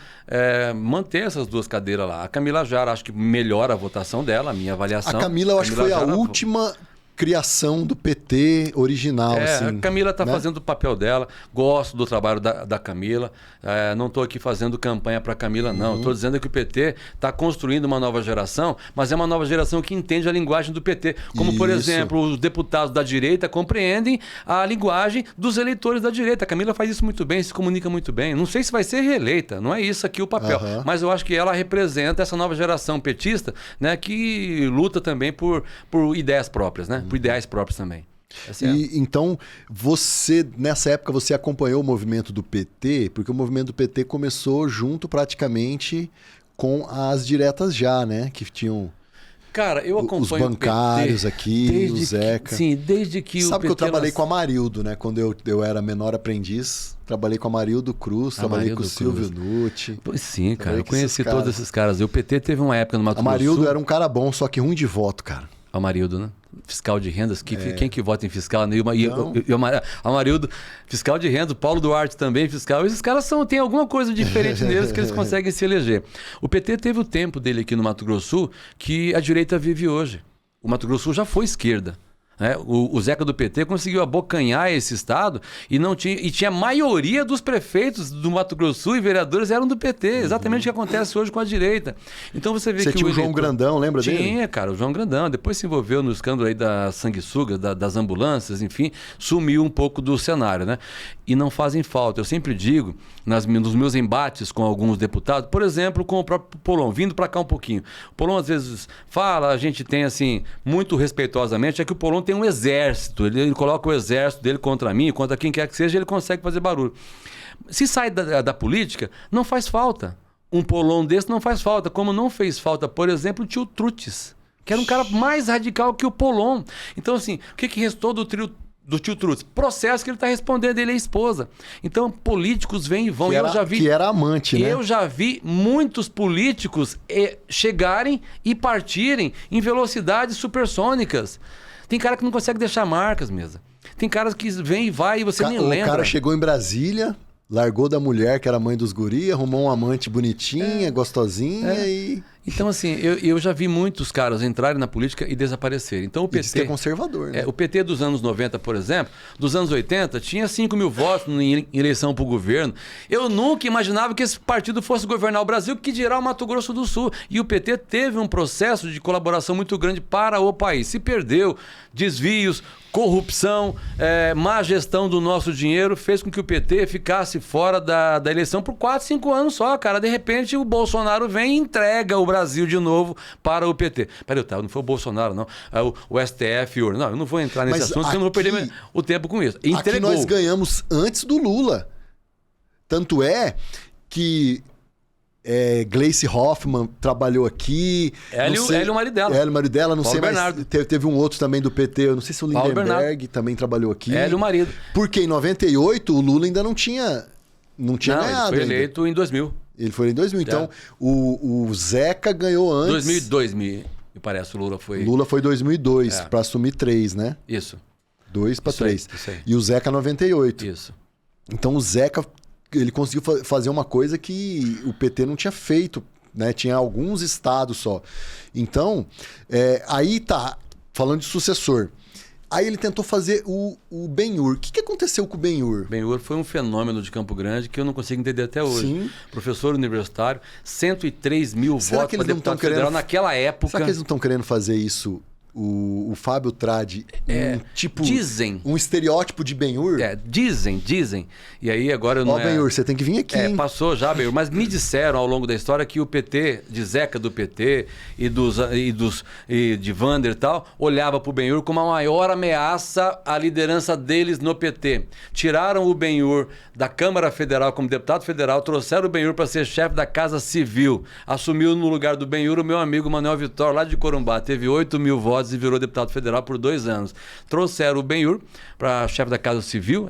manter essas duas cadeiras lá. A Camila Jara, acho que melhora a votação dela, a minha avaliação. A Camila, eu acho que foi a última criação do PT original. Assim, a Camila está fazendo o papel dela. Gosto do trabalho da Camila. Não estou aqui fazendo campanha para a Camila, não. Estou dizendo que o PT está construindo uma nova geração, mas é uma nova geração que entende a linguagem do PT. Como, por exemplo, os deputados da direita compreendem a linguagem dos eleitores da direita. A Camila faz isso muito bem, se comunica muito bem. Não sei se vai ser reeleita, não é isso aqui o papel. Mas eu acho que ela representa essa nova geração petista, né, que luta também por ideias próprias, né? Por ideais próprios também. Então, nessa época, você acompanhou o movimento do PT, porque o movimento do PT começou junto praticamente com as diretas já, né? Que tinham... Cara, eu acompanho os bancários o PT, aqui, o Zeca. Desde que Sabe que eu trabalhei com a Amarildo, né? Quando eu era menor aprendiz, trabalhei com a Amarildo Cruz, trabalhei com o Silvio Nucci. Pois sim, cara. Eu conheci todos esses caras. E o PT teve uma época no Mato Grosso do Sul. Amarildo era um cara bom, só que ruim de voto, cara. Amarildo, né? Fiscal de rendas, quem que vota em fiscal? Amarildo, fiscal de rendas, o Paulo Duarte também, fiscal. Esses caras tem alguma coisa diferente neles que eles conseguem se eleger. O PT teve o tempo dele aqui no Mato Grosso do Sul que a direita vive hoje. O Mato Grosso do Sul já foi esquerda. O Zeca do PT conseguiu abocanhar esse estado e tinha a maioria dos prefeitos do Mato Grosso do Sul e vereadores eram do PT, exatamente o que acontece hoje com a direita. Então você vê que tinha o João Grandão, lembra dele? Tinha, cara, o João Grandão. Depois se envolveu no escândalo aí da sanguessuga, das ambulâncias, enfim, sumiu um pouco do cenário, né? E não fazem falta. Eu sempre digo, nos meus embates com alguns deputados, por exemplo, com o próprio Polon, vindo para cá um pouquinho. O Polon às vezes fala, a gente tem assim, muito respeitosamente, que o Polon tem um exército, ele coloca o exército dele contra mim, contra quem quer que seja, ele consegue fazer barulho. Se sai da política, não faz falta. Um Polon desse não faz falta, como não fez falta, por exemplo, o tio Trutes, que era um cara mais radical que o Polon. Então, assim, o que restou do tio Trutes? Processo que ele está respondendo, ele é esposa. Então, políticos vêm e vão. Que era amante, né? Eu já vi muitos políticos chegarem e partirem em velocidades supersônicas. Tem cara que não consegue deixar marcas mesmo. Tem caras que vem e vai e você nem lembra. O cara chegou em Brasília, largou da mulher que era mãe dos guri, arrumou uma amante bonitinha, gostosinha e Então, assim, eu já vi muitos caras entrarem na política e desaparecerem. Então, o PT... Isso que é conservador, né? O PT dos anos 90, por exemplo, dos anos 80, tinha 5 mil votos em eleição para o governo. Eu nunca imaginava que esse partido fosse governar o Brasil, que dirá o Mato Grosso do Sul. E o PT teve um processo de colaboração muito grande para o país. Se perdeu, desvios, corrupção, má gestão do nosso dinheiro fez com que o PT ficasse fora da eleição por 4, 5 anos só, cara. De repente o Bolsonaro vem e entrega o Brasil de novo para o PT. Peraí, não foi o Bolsonaro, não. O STF, não, eu não vou entrar nesse assunto, porque eu não vou perder o tempo com isso. Entregou. Aqui nós ganhamos antes do Lula. Tanto é que Gleice Hoffmann trabalhou aqui. Hélio Maridella. Hélio Maridella, não Paulo sei Bernardo. mais. Teve um outro também do PT, eu não sei se o Lindenberg também trabalhou aqui. Hélio Marido. Porque em 98 o Lula ainda não tinha ganhado. Ele foi eleito em 2000. Ele foi em 2000. Então o Zeca ganhou antes. 2002, me parece, o Lula foi... Lula foi 2002, para assumir 3, né? Isso. 2 para 3. Isso aí. E o Zeca 98. Isso. Então o Zeca... ele conseguiu fazer uma coisa que o PT não tinha feito, né? Tinha alguns estados só. Então, aí tá, falando de sucessor. Aí ele tentou fazer o Benhur. O que aconteceu com o Benhur? Benhur foi um fenômeno de Campo Grande que eu não consigo entender até hoje. Sim. Professor universitário, 103 mil Será votos que para eles não deputado estão federal querendo... naquela época. Será que eles não estão querendo fazer isso? O Fábio Tradi, dizem. Um estereótipo de Benhur? Dizem. E aí agora eu não Benhur, você tem que vir aqui. Passou já, Benhur. Mas me disseram ao longo da história que o PT, de Zeca do PT e de Vander e tal, olhava para o Benhur como a maior ameaça à liderança deles no PT. Tiraram o Benhur da Câmara Federal como deputado federal, trouxeram o Benhur para ser chefe da Casa Civil. Assumiu no lugar do Benhur o meu amigo Manuel Vitor, lá de Corumbá. Teve 8 mil votos e virou deputado federal por 2 anos. Trouxeram o Benhur para chefe da Casa Civil,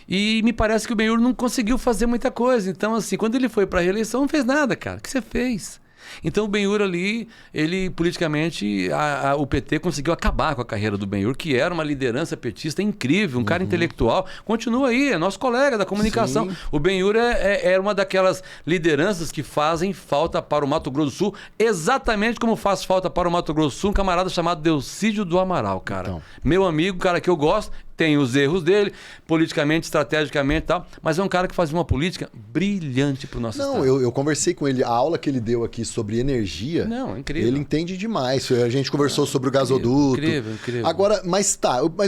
e me parece que o Benhur não conseguiu fazer muita coisa. Então, assim, quando ele foi para a reeleição, não fez nada, cara. O que você fez? Então o Benhur ali, ele politicamente, o PT conseguiu acabar com a carreira do Benhur, que era uma liderança petista incrível, um cara intelectual. Continua aí, é nosso colega da comunicação. Sim. O Benhur é uma daquelas lideranças que fazem falta para o Mato Grosso do Sul, exatamente como faz falta para o Mato Grosso do Sul um camarada chamado Delcídio do Amaral, cara. Então. Meu amigo, cara que eu gosto, tem os erros dele, politicamente, estrategicamente e tal, mas é um cara que faz uma política brilhante para o nosso estado. Eu conversei com ele, a aula que ele deu aqui sobre energia, incrível. Ele entende demais. A gente conversou sobre o gasoduto. Incrível. Agora, mas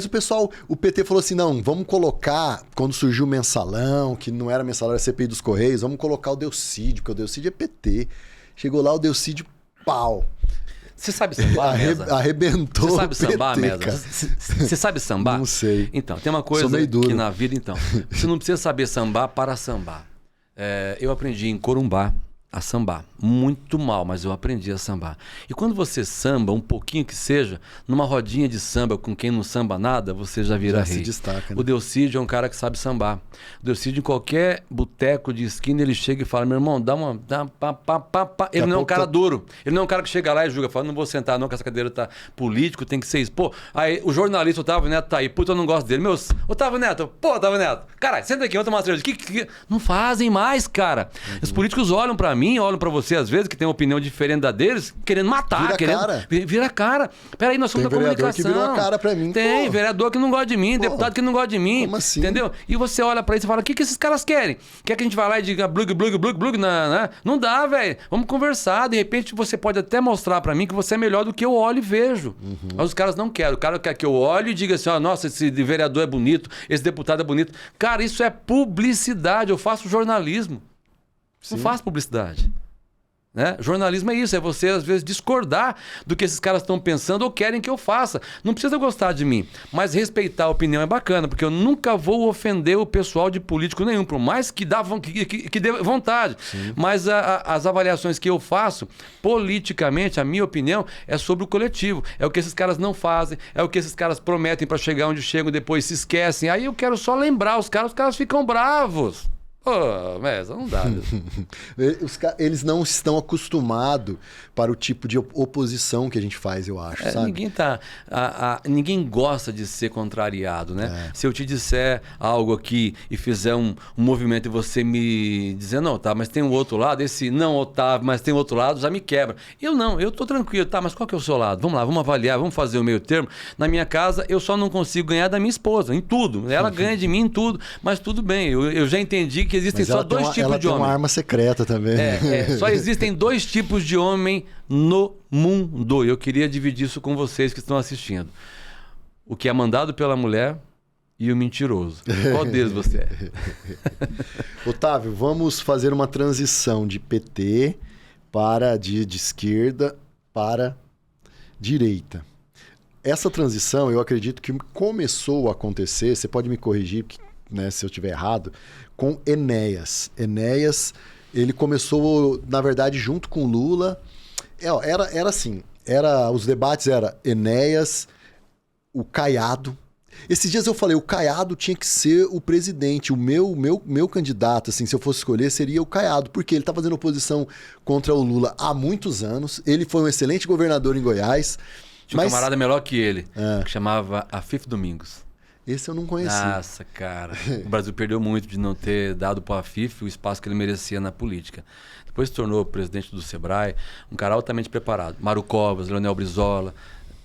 o pessoal, o PT falou assim, não, vamos colocar, quando surgiu o mensalão, que não era mensalão, era CPI dos Correios, vamos colocar o Delcídio, porque o Delcídio é PT. Chegou lá o Delcídio, pau. Você sabe sambar, Mesa? Arrebentou. Você sabe sambar, Mesa? Você sabe sambar? Não sei. Então, tem uma coisa que na vida, você não precisa saber sambar para sambar. Eu aprendi em Corumbá a sambar. Muito mal, mas eu aprendi a sambar. E quando você samba, um pouquinho que seja, numa rodinha de samba com quem não samba nada, você já vira rei. Se destaca, né? O Delcídio é um cara que sabe sambar. O Delcídio, em qualquer boteco de esquina, ele chega e fala, meu irmão, Ele não é um cara duro. Ele não é um cara que chega lá e julga, fala, não vou sentar não, que essa cadeira tá político, tem que ser isso. Pô, aí o jornalista Otávio Neto tá aí, puta, eu não gosto dele. Otávio Neto, caralho, senta aqui, vamos tomar uma cerveja. Que... Não fazem mais, cara. Os políticos olham pra mim, olham pra você às vezes, que tem uma opinião diferente da deles, querendo matar, vira a cara. Peraí, nós somos da comunicação. Tem vereador que virou a cara pra mim. Tem, vereador que não gosta de mim, deputado que não gosta de mim. Como assim? Entendeu? E você olha pra isso e fala, o que esses caras querem? Quer que a gente vá lá e diga blug, né? Não dá, velho. Vamos conversar. De repente você pode até mostrar pra mim que você é melhor do que eu olho e vejo. Mas os cares não querem. O cara quer que eu olhe e diga assim, nossa, esse vereador é bonito, esse deputado é bonito. Cara, isso é publicidade. Eu faço jornalismo. Não faço publicidade. Né? Jornalismo é isso, é você às vezes discordar do que esses caras estão pensando ou querem que eu faça. Não precisa gostar de mim, mas respeitar a opinião é bacana, porque eu nunca vou ofender o pessoal de político nenhum, por mais que dê vontade. Sim. Mas as avaliações que eu faço, politicamente, a minha opinião é sobre o coletivo. É o que esses caras não fazem, é o que esses caras prometem para chegar onde chegam, depois se esquecem. Aí eu quero só lembrar os caras ficam bravos. Ô, Mesa, não dá. Eles não estão acostumados para o tipo de oposição que a gente faz, eu acho, sabe? Ninguém gosta de ser contrariado, né? Se eu te disser algo aqui e fizer um movimento e você me dizer, não, tá, mas tem um outro lado, esse não, Otávio, mas tem outro lado, já me quebra. Eu tô tranquilo, tá, mas qual que é o seu lado? Vamos lá, vamos avaliar, vamos fazer o meio termo. Na minha casa, eu só não consigo ganhar da minha esposa, em tudo. Ela ganha de mim em tudo, mas tudo bem, eu já entendi que existem só dois tipos de homem. Ela tem uma arma secreta também. Só existem dois tipos de homem no mundo. Eu queria dividir isso com vocês que estão assistindo. O que é mandado pela mulher e o mentiroso. Qual deles você é? Otávio, vamos fazer uma transição de PT de esquerda para direita. Essa transição, eu acredito que começou a acontecer, você pode me corrigir, né, se eu estiver errado, com Enéas. Enéas, ele começou, na verdade, junto com Lula. Era assim, os debates eram Enéas, o Caiado. Esses dias eu falei, o Caiado tinha que ser o presidente. O meu candidato, assim, se eu fosse escolher, seria o Caiado, porque ele está fazendo oposição contra o Lula há muitos anos. Ele foi um excelente governador em Goiás. Tinha um camarada melhor que ele, que chamava Afif Domingos. Esse eu não conheci. Nossa, cara. O Brasil perdeu muito de não ter dado para o Afif o espaço que ele merecia na política. Depois se tornou presidente do Sebrae, um cara altamente preparado. Mário Covas, Leonel Brizola,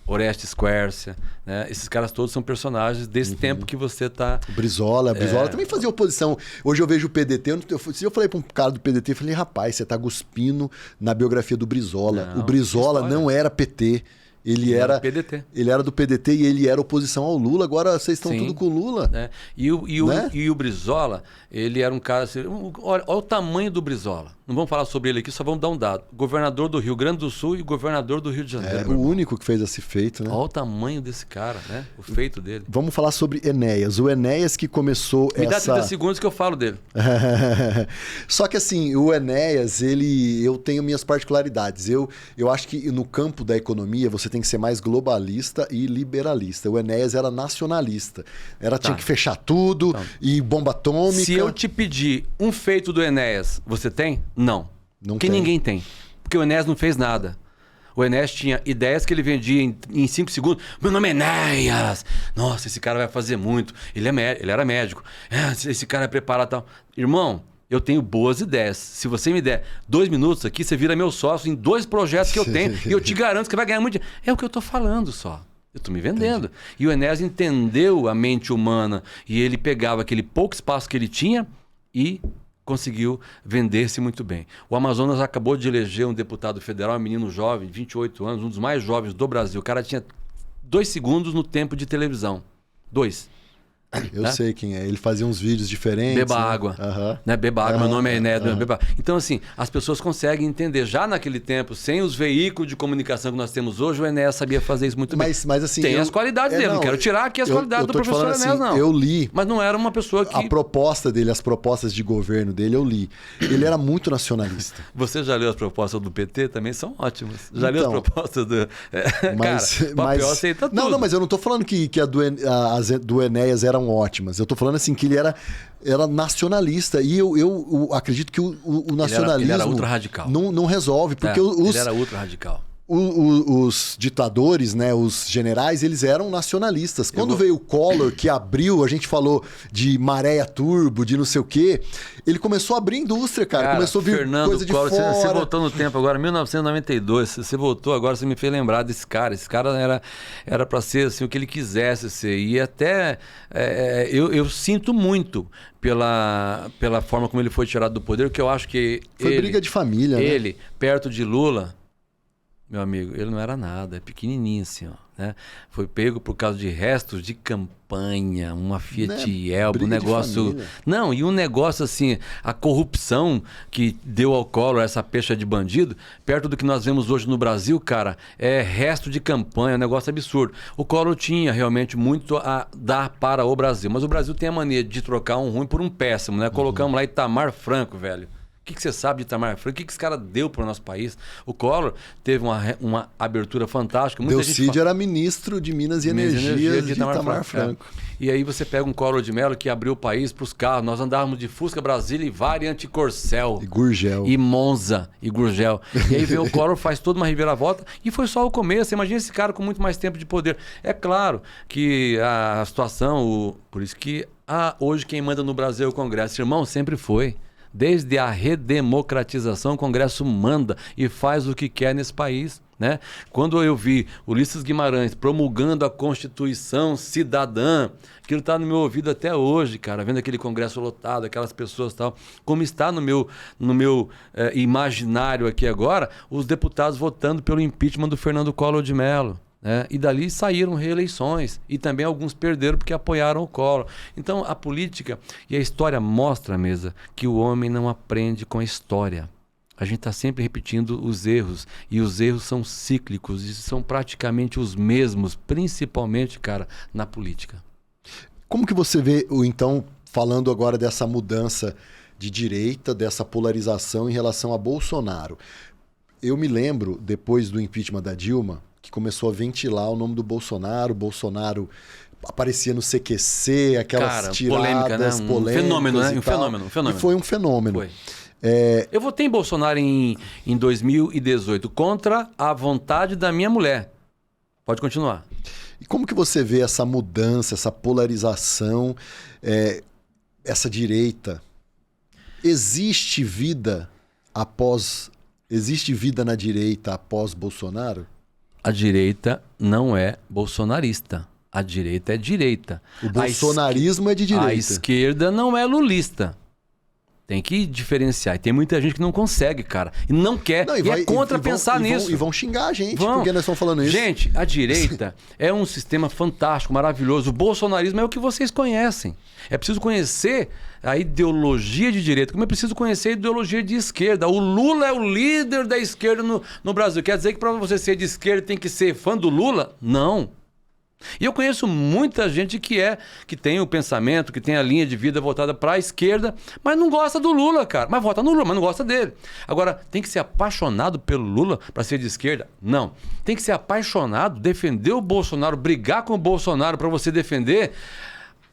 Orestes Quércia, né? Esses caras todos são personagens desse tempo que você está... Brizola também fazia oposição. Hoje eu vejo o PDT, eu falei para um cara do PDT, eu falei, rapaz, você está cuspindo na biografia do Brizola. O Brizola não era PT. Ele era do PDT e ele era oposição ao Lula. Agora vocês estão tudo com o Lula. É. E o Brizola, ele era um cara... Assim, olha o tamanho do Brizola. Não vamos falar sobre ele aqui, só vamos dar um dado. Governador do Rio Grande do Sul e governador do Rio de Janeiro. O único que fez esse feito, né? Olha o tamanho desse cara, né? O feito dele. Vamos falar sobre Enéas. O Enéas que começou Me dá 30 segundos que eu falo dele. Só que assim, o Enéas, eu tenho minhas particularidades. Eu acho que no campo da economia você tem que ser mais globalista e liberalista. O Enéas era nacionalista. Tinha que fechar tudo e bomba atômica. Se eu te pedir um feito do Enéas, você tem? Não. Porque ninguém tem. Porque o Enéas não fez nada. O Enéas tinha ideias que ele vendia em 5 segundos. Meu nome é Enéas. Nossa, esse cara vai fazer muito. Ele era médico. Esse cara é preparado e tal. Irmão, eu tenho boas ideias. Se você me der 2 minutos aqui, você vira meu sócio em 2 projetos que eu tenho. E eu te garanto que você vai ganhar muito dinheiro. É o que eu estou falando só. Eu estou me vendendo. Entendi. E o Enéas entendeu a mente humana. E ele pegava aquele pouco espaço que ele tinha e conseguiu vender-se muito bem. O Amazonas acabou de eleger um deputado federal, um menino jovem, 28 anos, um dos mais jovens do Brasil. O cara tinha 2 segundos no tempo de televisão. 2. Eu sei quem é. Ele fazia uns vídeos diferentes. Beba água. Né? Beba água, meu nome é Enéas. Então, assim, as pessoas conseguem entender. Já naquele tempo, sem os veículos de comunicação que nós temos hoje, o Enéas sabia fazer isso muito bem. Mas assim... Tem as qualidades dele. Não quero tirar aqui as qualidades do professor Enéas, assim, não. Eu li... Mas não era uma pessoa que... A proposta dele, as propostas de governo dele, eu li. Ele era muito nacionalista. Você já leu as propostas do PT? Também são ótimas. Já leu as propostas do... Cara, papel aceita tudo. Não, mas eu não estou falando que as do Enéas eram ótimas. Eu tô falando assim que ele era nacionalista. E eu acredito que o nacionalismo... Ele era ultra radical. Não resolve. Porque ele era ultra radical. Os ditadores, né, os generais, eles eram nacionalistas. Quando veio o Collor, que abriu, a gente falou de maré a turbo, de não sei o quê, ele começou a abrir indústria, cara. Começou a vir coisa de Collor, fora. Você voltou no tempo agora, 1992, você voltou agora, você me fez lembrar desse cara. Esse cara era para ser assim, o que ele quisesse ser. E até eu sinto muito pela forma como ele foi tirado do poder, que eu acho que foi briga de família, né? Ele, perto de Lula... Meu amigo, ele não era nada, é pequenininho assim, ó, né? Foi pego por causa de restos de campanha, uma Fiat Elba, um negócio... Não, e um negócio assim, a corrupção que deu ao Collor essa pecha de bandido, perto do que nós vemos hoje no Brasil, cara, é resto de campanha, um negócio absurdo. O Collor tinha realmente muito a dar para o Brasil, mas o Brasil tem a mania de trocar um ruim por um péssimo, né? Colocamos lá Itamar Franco, velho. que você sabe de Itamar Franco? O que esse cara deu para o nosso país? O Collor teve uma abertura fantástica. Delcídio era ministro de Minas e Energia de Itamar Franco. E aí você pega um Collor de Mello que abriu o país para os carros. Nós andávamos de Fusca Brasília e Variante Corcel. E Gurgel. E Monza e Gurgel. E aí vem o Collor, faz toda uma reviravolta e foi só o começo. Imagina esse cara com muito mais tempo de poder. É claro que a situação, por isso que hoje quem manda no Brasil é o Congresso. Irmão, sempre foi. Desde a redemocratização, o Congresso manda e faz o que quer nesse país, né? Quando eu vi Ulisses Guimarães promulgando a Constituição Cidadã, aquilo está no meu ouvido até hoje, cara, vendo aquele Congresso lotado, aquelas pessoas e tal, como está no meu imaginário aqui agora, os deputados votando pelo impeachment do Fernando Collor de Mello. E dali saíram reeleições e também alguns perderam porque apoiaram o Collor. Então a política e a história mostra, Mesa, que o homem não aprende com a história. A gente está sempre repetindo os erros e os erros são cíclicos e são praticamente os mesmos, principalmente, cara, na política. Como que você vê, então, falando agora dessa mudança de direita, dessa polarização em relação a Bolsonaro? Eu me lembro, depois do impeachment da Dilma, que começou a ventilar o nome do Bolsonaro. Bolsonaro aparecia no CQC, aquelas tiradas polêmicas. Fenômeno, né? Um fenômeno. E foi um fenômeno. Foi. Eu votei em Bolsonaro em 2018 contra a vontade da minha mulher. Pode continuar. E como que você vê essa mudança, essa polarização, essa direita? Existe vida na direita após Bolsonaro? A direita não é bolsonarista. A direita é direita. O bolsonarismo é de direita. A esquerda não é lulista. Tem que diferenciar. E tem muita gente que não consegue, cara. E não quer. E é contra pensar nisso. E vão xingar a gente porque nós estamos falando isso. Gente, a direita é um sistema fantástico, maravilhoso. O bolsonarismo é o que vocês conhecem. É preciso conhecer a ideologia de direita, como é preciso conhecer a ideologia de esquerda. O Lula é o líder da esquerda no Brasil. Quer dizer que para você ser de esquerda tem que ser fã do Lula? Não. E eu conheço muita gente que tem o pensamento, que tem a linha de vida voltada para a esquerda, mas não gosta do Lula, cara. Mas vota no Lula, mas não gosta dele. Agora, tem que ser apaixonado pelo Lula para ser de esquerda? Não. Tem que ser apaixonado, defender o Bolsonaro, brigar com o Bolsonaro para você defender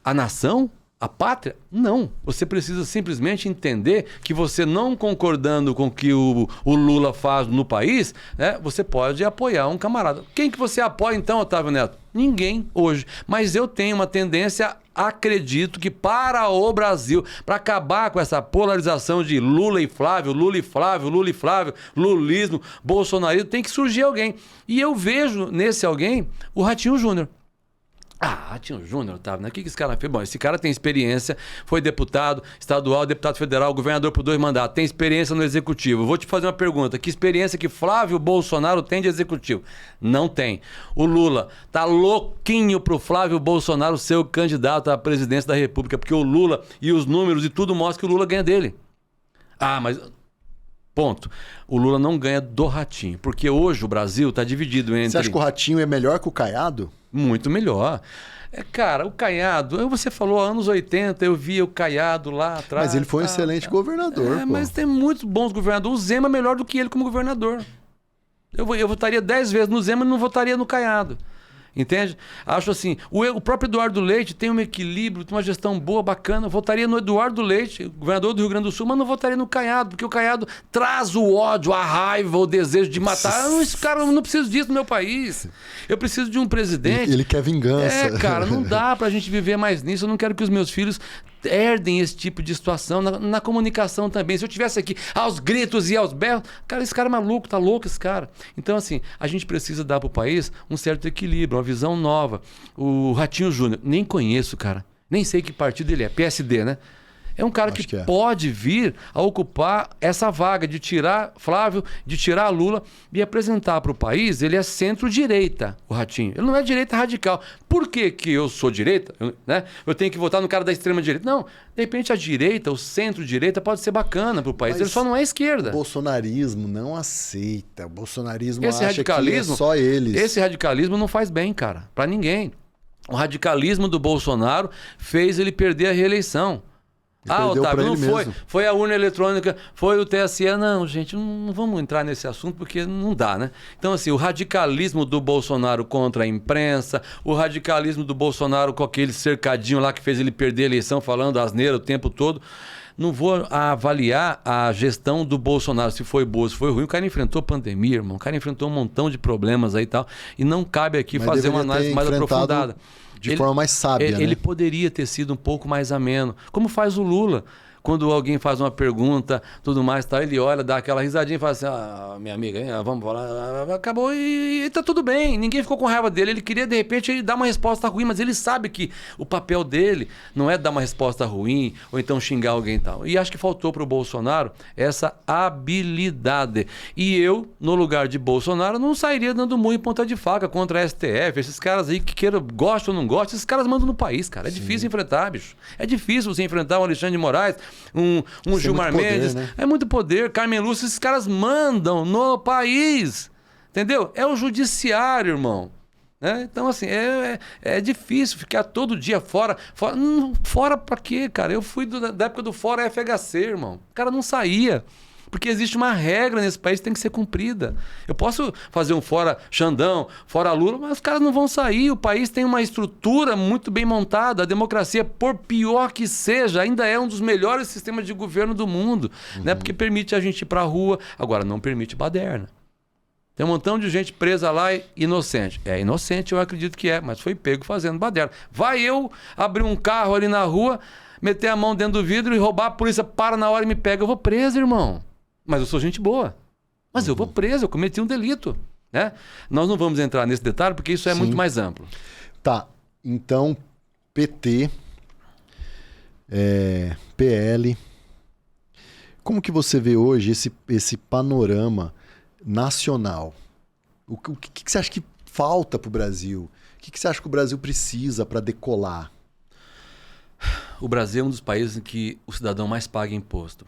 a nação? A pátria? Não. Você precisa simplesmente entender que você não concordando com o que o Lula faz no país, né, você pode apoiar um camarada. Quem que você apoia então, Otávio Neto? Ninguém hoje. Mas eu tenho uma tendência, acredito que para o Brasil, para acabar com essa polarização de Lula e Flávio, Lula e Flávio, Lula e Flávio, lulismo, bolsonarismo, tem que surgir alguém. E eu vejo nesse alguém o Ratinho Júnior. Ratinho Júnior, Otávio, né? O que esse cara fez? Bom, esse cara tem experiência, foi deputado estadual, deputado federal, governador por 2 mandatos, tem experiência no executivo. Vou te fazer uma pergunta, que experiência que Flávio Bolsonaro tem de executivo? Não tem. O Lula tá louquinho pro Flávio Bolsonaro ser o candidato à presidência da República, porque o Lula e os números e tudo mostra que o Lula ganha dele. Mas... Ponto. O Lula não ganha do Ratinho, porque hoje o Brasil está dividido entre... Você acha que o Ratinho é melhor que o Caiado? Muito melhor. Cara, o Caiado, você falou anos 80, eu via o Caiado lá atrás. Mas ele foi um excelente governador. Mas tem muitos bons governadores. O Zema é melhor do que ele como governador. Eu votaria 10 vezes no Zema e não votaria no Caiado. Entende? Acho assim, o próprio Eduardo Leite tem um equilíbrio, tem uma gestão boa, bacana. Eu votaria no Eduardo Leite, governador do Rio Grande do Sul, mas não votaria no Caiado, porque o Caiado traz o ódio, a raiva, o desejo de matar. Esse cara, eu não preciso disso no meu país. Eu preciso de um presidente. Ele quer vingança. Cara, não dá pra gente viver mais nisso. Eu não quero que os meus filhos herdem esse tipo de situação na comunicação também. Se eu tivesse aqui aos gritos e aos berros, cara, esse cara é maluco, tá louco esse cara. Então, assim, a gente precisa dar pro país um certo equilíbrio, uma visão nova. O Ratinho Júnior, nem conheço, cara. Nem sei que partido ele é. PSD, né? É um cara que pode vir a ocupar essa vaga de tirar Flávio, de tirar Lula e apresentar para o país. Ele é centro-direita, o Ratinho. Ele não é direita radical. Por que eu sou direita? Eu tenho que votar no cara da extrema-direita? Não. De repente a direita, o centro-direita pode ser bacana para o país. Ele só não é esquerda. O bolsonarismo não aceita. O bolsonarismo acha que é só eles. Esse radicalismo não faz bem, cara, para ninguém. O radicalismo do Bolsonaro fez ele perder a reeleição. Otávio, não foi. Foi a urna eletrônica, foi o TSE. Não, gente, não vamos entrar nesse assunto porque não dá, né? Então, assim, o radicalismo do Bolsonaro contra a imprensa, o radicalismo do Bolsonaro com aquele cercadinho lá que fez ele perder a eleição falando asneira o tempo todo. Não vou avaliar a gestão do Bolsonaro, se foi boa, se foi ruim. O cara enfrentou pandemia, irmão. O cara enfrentou um montão de problemas aí e tal. E não cabe aqui fazer uma análise mais aprofundada. De forma mais sábia, ele poderia ter sido um pouco mais ameno. Como faz o Lula. Quando alguém faz uma pergunta, tudo mais, tá, ele olha, dá aquela risadinha e fala assim, minha amiga, hein, vamos falar, acabou e tá tudo bem. Ninguém ficou com raiva dele. Ele queria, de repente, ele dar uma resposta ruim, mas ele sabe que o papel dele não é dar uma resposta ruim ou então xingar alguém e tal. E acho que faltou pro Bolsonaro essa habilidade. E eu, no lugar de Bolsonaro, não sairia dando murro em ponta de faca contra a STF. Esses caras aí que queiram, gostam ou não gostam, esses caras mandam no país, cara. É difícil enfrentar, bicho. É difícil você enfrentar um Alexandre de Moraes, um Gilmar Mendes, né? É muito poder. Carmen Lúcia, esses caras mandam no país. Entendeu? É o judiciário, irmão. Né? Então, assim, é difícil ficar todo dia fora. Fora pra quê, cara? Eu fui da época do Fora FHC, irmão. O cara não saía. Porque existe uma regra nesse país que tem que ser cumprida. Eu posso fazer um fora Xandão, fora Lula, mas os caras não vão sair. O país tem uma estrutura muito bem montada. A democracia, por pior que seja, ainda é um dos melhores sistemas de governo do mundo. Né? Porque permite a gente ir pra rua. Agora, não permite baderna. Tem um montão de gente presa lá inocente. É inocente, eu acredito que é, mas foi pego fazendo baderna. Vai eu abrir um carro ali na rua, meter a mão dentro do vidro e roubar, a polícia para na hora e me pega. Eu vou preso, irmão. Mas eu sou gente boa. Mas eu vou preso, eu cometi um delito. Né? Nós não vamos entrar nesse detalhe porque isso é muito mais amplo. Tá, então PT, PL, como que você vê hoje esse panorama nacional? O que você acha que falta para o Brasil? O que você acha que o Brasil precisa para decolar? O Brasil é um dos países em que o cidadão mais paga imposto.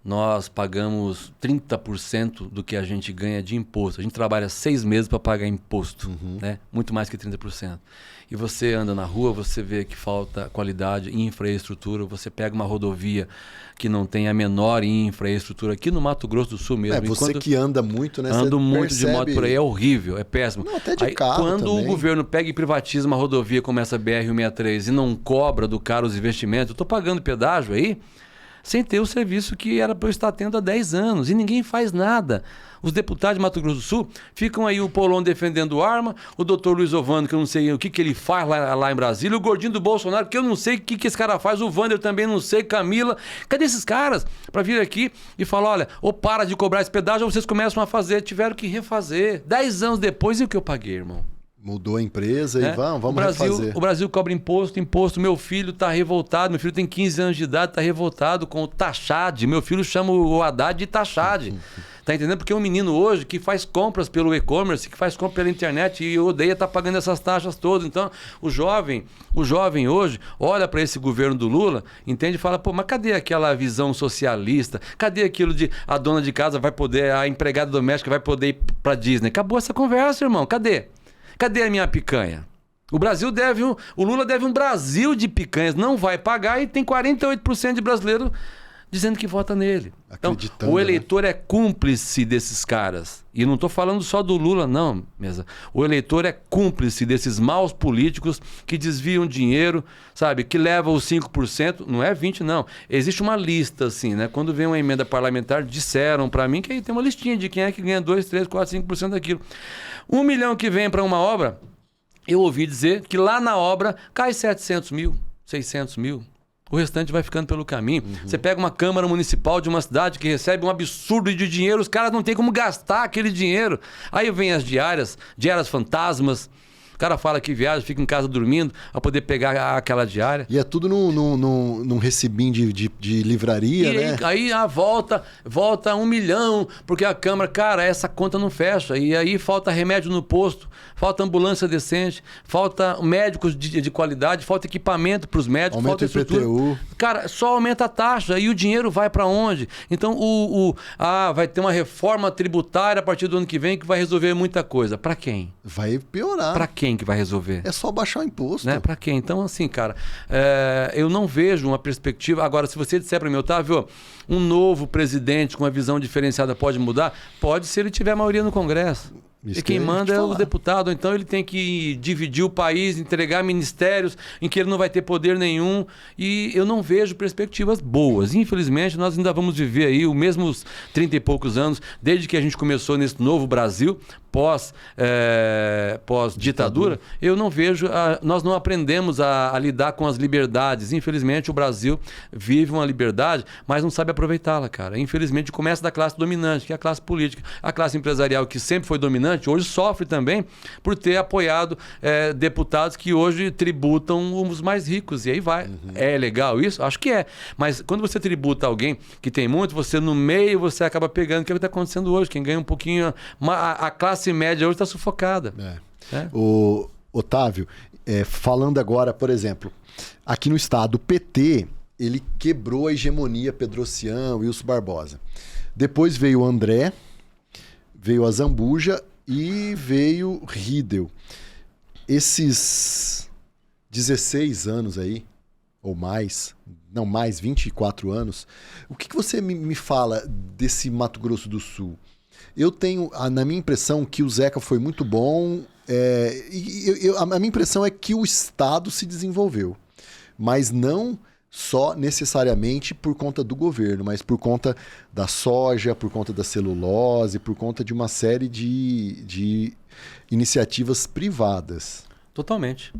Nós pagamos 30% do que a gente ganha de imposto. A gente trabalha 6 meses para pagar imposto, né? Muito mais que 30%. E você anda na rua, você vê que falta qualidade em infraestrutura. Você pega uma rodovia que não tem a menor infraestrutura. Aqui no Mato Grosso do Sul mesmo. Você que anda muito, né? Ando muito de moto por aí, é horrível, é péssimo. Não, até de carro quando também. O governo pega e privatiza uma rodovia como essa BR-163 e não cobra do cara os investimentos, eu estou pagando pedágio aí, sem ter o serviço que era para eu estar tendo há 10 anos. E ninguém faz nada. Os deputados de Mato Grosso do Sul ficam aí, o Polon defendendo arma, o doutor Luiz Ovando, que eu não sei o que ele faz lá em Brasília, o gordinho do Bolsonaro, que eu não sei o que esse cara faz, o Wander também não sei, Camila. Cadê esses caras para vir aqui e falar, olha, ou para de cobrar esse pedágio, ou vocês começam a fazer. Tiveram que refazer. 10 anos depois, e o que eu paguei, irmão? Mudou a empresa e vamos refazer. O Brasil cobra imposto. Meu filho está revoltado. Meu filho tem 15 anos de idade, está revoltado com o taxade. Meu filho chama o Haddad de taxade. Tá entendendo? Porque é um menino hoje que faz compras pelo e-commerce, que faz compras pela internet e odeia estar pagando essas taxas todas. Então, o jovem hoje olha para esse governo do Lula, entende? E fala, pô, mas cadê aquela visão socialista? Cadê aquilo de a dona de casa vai poder, a empregada doméstica vai poder ir para Disney? Acabou essa conversa, irmão. Cadê? Cadê a minha picanha? O Lula deve um Brasil de picanhas, não vai pagar e tem 48% de brasileiro dizendo que vota nele. Então, o eleitor é cúmplice desses caras. E não estou falando só do Lula, não, mesa. O eleitor é cúmplice desses maus políticos que desviam dinheiro, sabe? Que levam os 5%, não é 20%, não. Existe uma lista, assim, né? Quando vem uma emenda parlamentar, disseram para mim que aí tem uma listinha de quem é que ganha 2, 3, 4, 5% daquilo. 1 milhão que vem para uma obra, eu ouvi dizer que lá na obra cai 700 mil, 600 mil. O restante vai ficando pelo caminho. Você pega uma Câmara Municipal de uma cidade que recebe um absurdo de dinheiro, os caras não têm como gastar aquele dinheiro. Aí vem as diárias fantasmas. O cara fala que viaja, fica em casa dormindo para poder pegar aquela diária. E é tudo num recibinho de livraria, e né? Aí volta 1 milhão, porque a Câmara, cara, essa conta não fecha. E aí falta remédio no posto, falta ambulância decente, falta médicos de qualidade, falta equipamento para os médicos, aumenta falta estrutura. IPTU. Cara, só aumenta a taxa e o dinheiro vai para onde? Então vai ter uma reforma tributária a partir do ano que vem que vai resolver muita coisa. Para quem? Vai piorar. Para quem? quem que vai resolver? É só baixar o imposto. Né? Para quem? Então, assim, cara, eu não vejo uma perspectiva. Agora, se você disser para mim, Otávio, um novo presidente com uma visão diferenciada pode mudar? Pode, se ele tiver maioria no Congresso. Isso e quem manda é o falar. deputado, então ele tem que dividir o país, entregar ministérios em que ele não vai ter poder nenhum, e eu não vejo perspectivas boas. Infelizmente, nós ainda vamos viver aí os mesmos 30 e poucos anos, desde que a gente começou nesse novo Brasil, pós-ditadura, eu não vejo, nós não aprendemos a lidar com as liberdades. Infelizmente, o Brasil vive uma liberdade, mas não sabe aproveitá-la, cara. Infelizmente, começa da classe dominante, que é a classe política. A classe empresarial, que sempre foi dominante, hoje sofre também por ter apoiado deputados que hoje tributam os mais ricos. E aí vai. É legal isso? Acho que é. Mas quando você tributa alguém que tem muito, você no meio, você acaba pegando o que está acontecendo hoje. Quem ganha um pouquinho... A classe média hoje está sufocada. O Otávio, falando agora, por exemplo, aqui no estado, o PT, ele quebrou a hegemonia Pedrocian, Wilson Barbosa. Depois veio o André, veio a Zambuja e veio Riedel. Esses 16 anos aí, ou mais, não mais, 24 anos, o que você me fala desse Mato Grosso do Sul? Eu tenho, na minha impressão, que o Zeca foi muito bom. A minha impressão é que o Estado se desenvolveu. Mas não só necessariamente por conta do governo, mas por conta da soja, por conta da celulose, por conta de uma série de iniciativas privadas. Totalmente.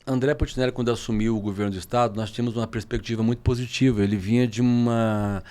André Putinelli, quando assumiu o governo do estado, nós tínhamos uma perspectiva muito positiva. Ele vinha de uma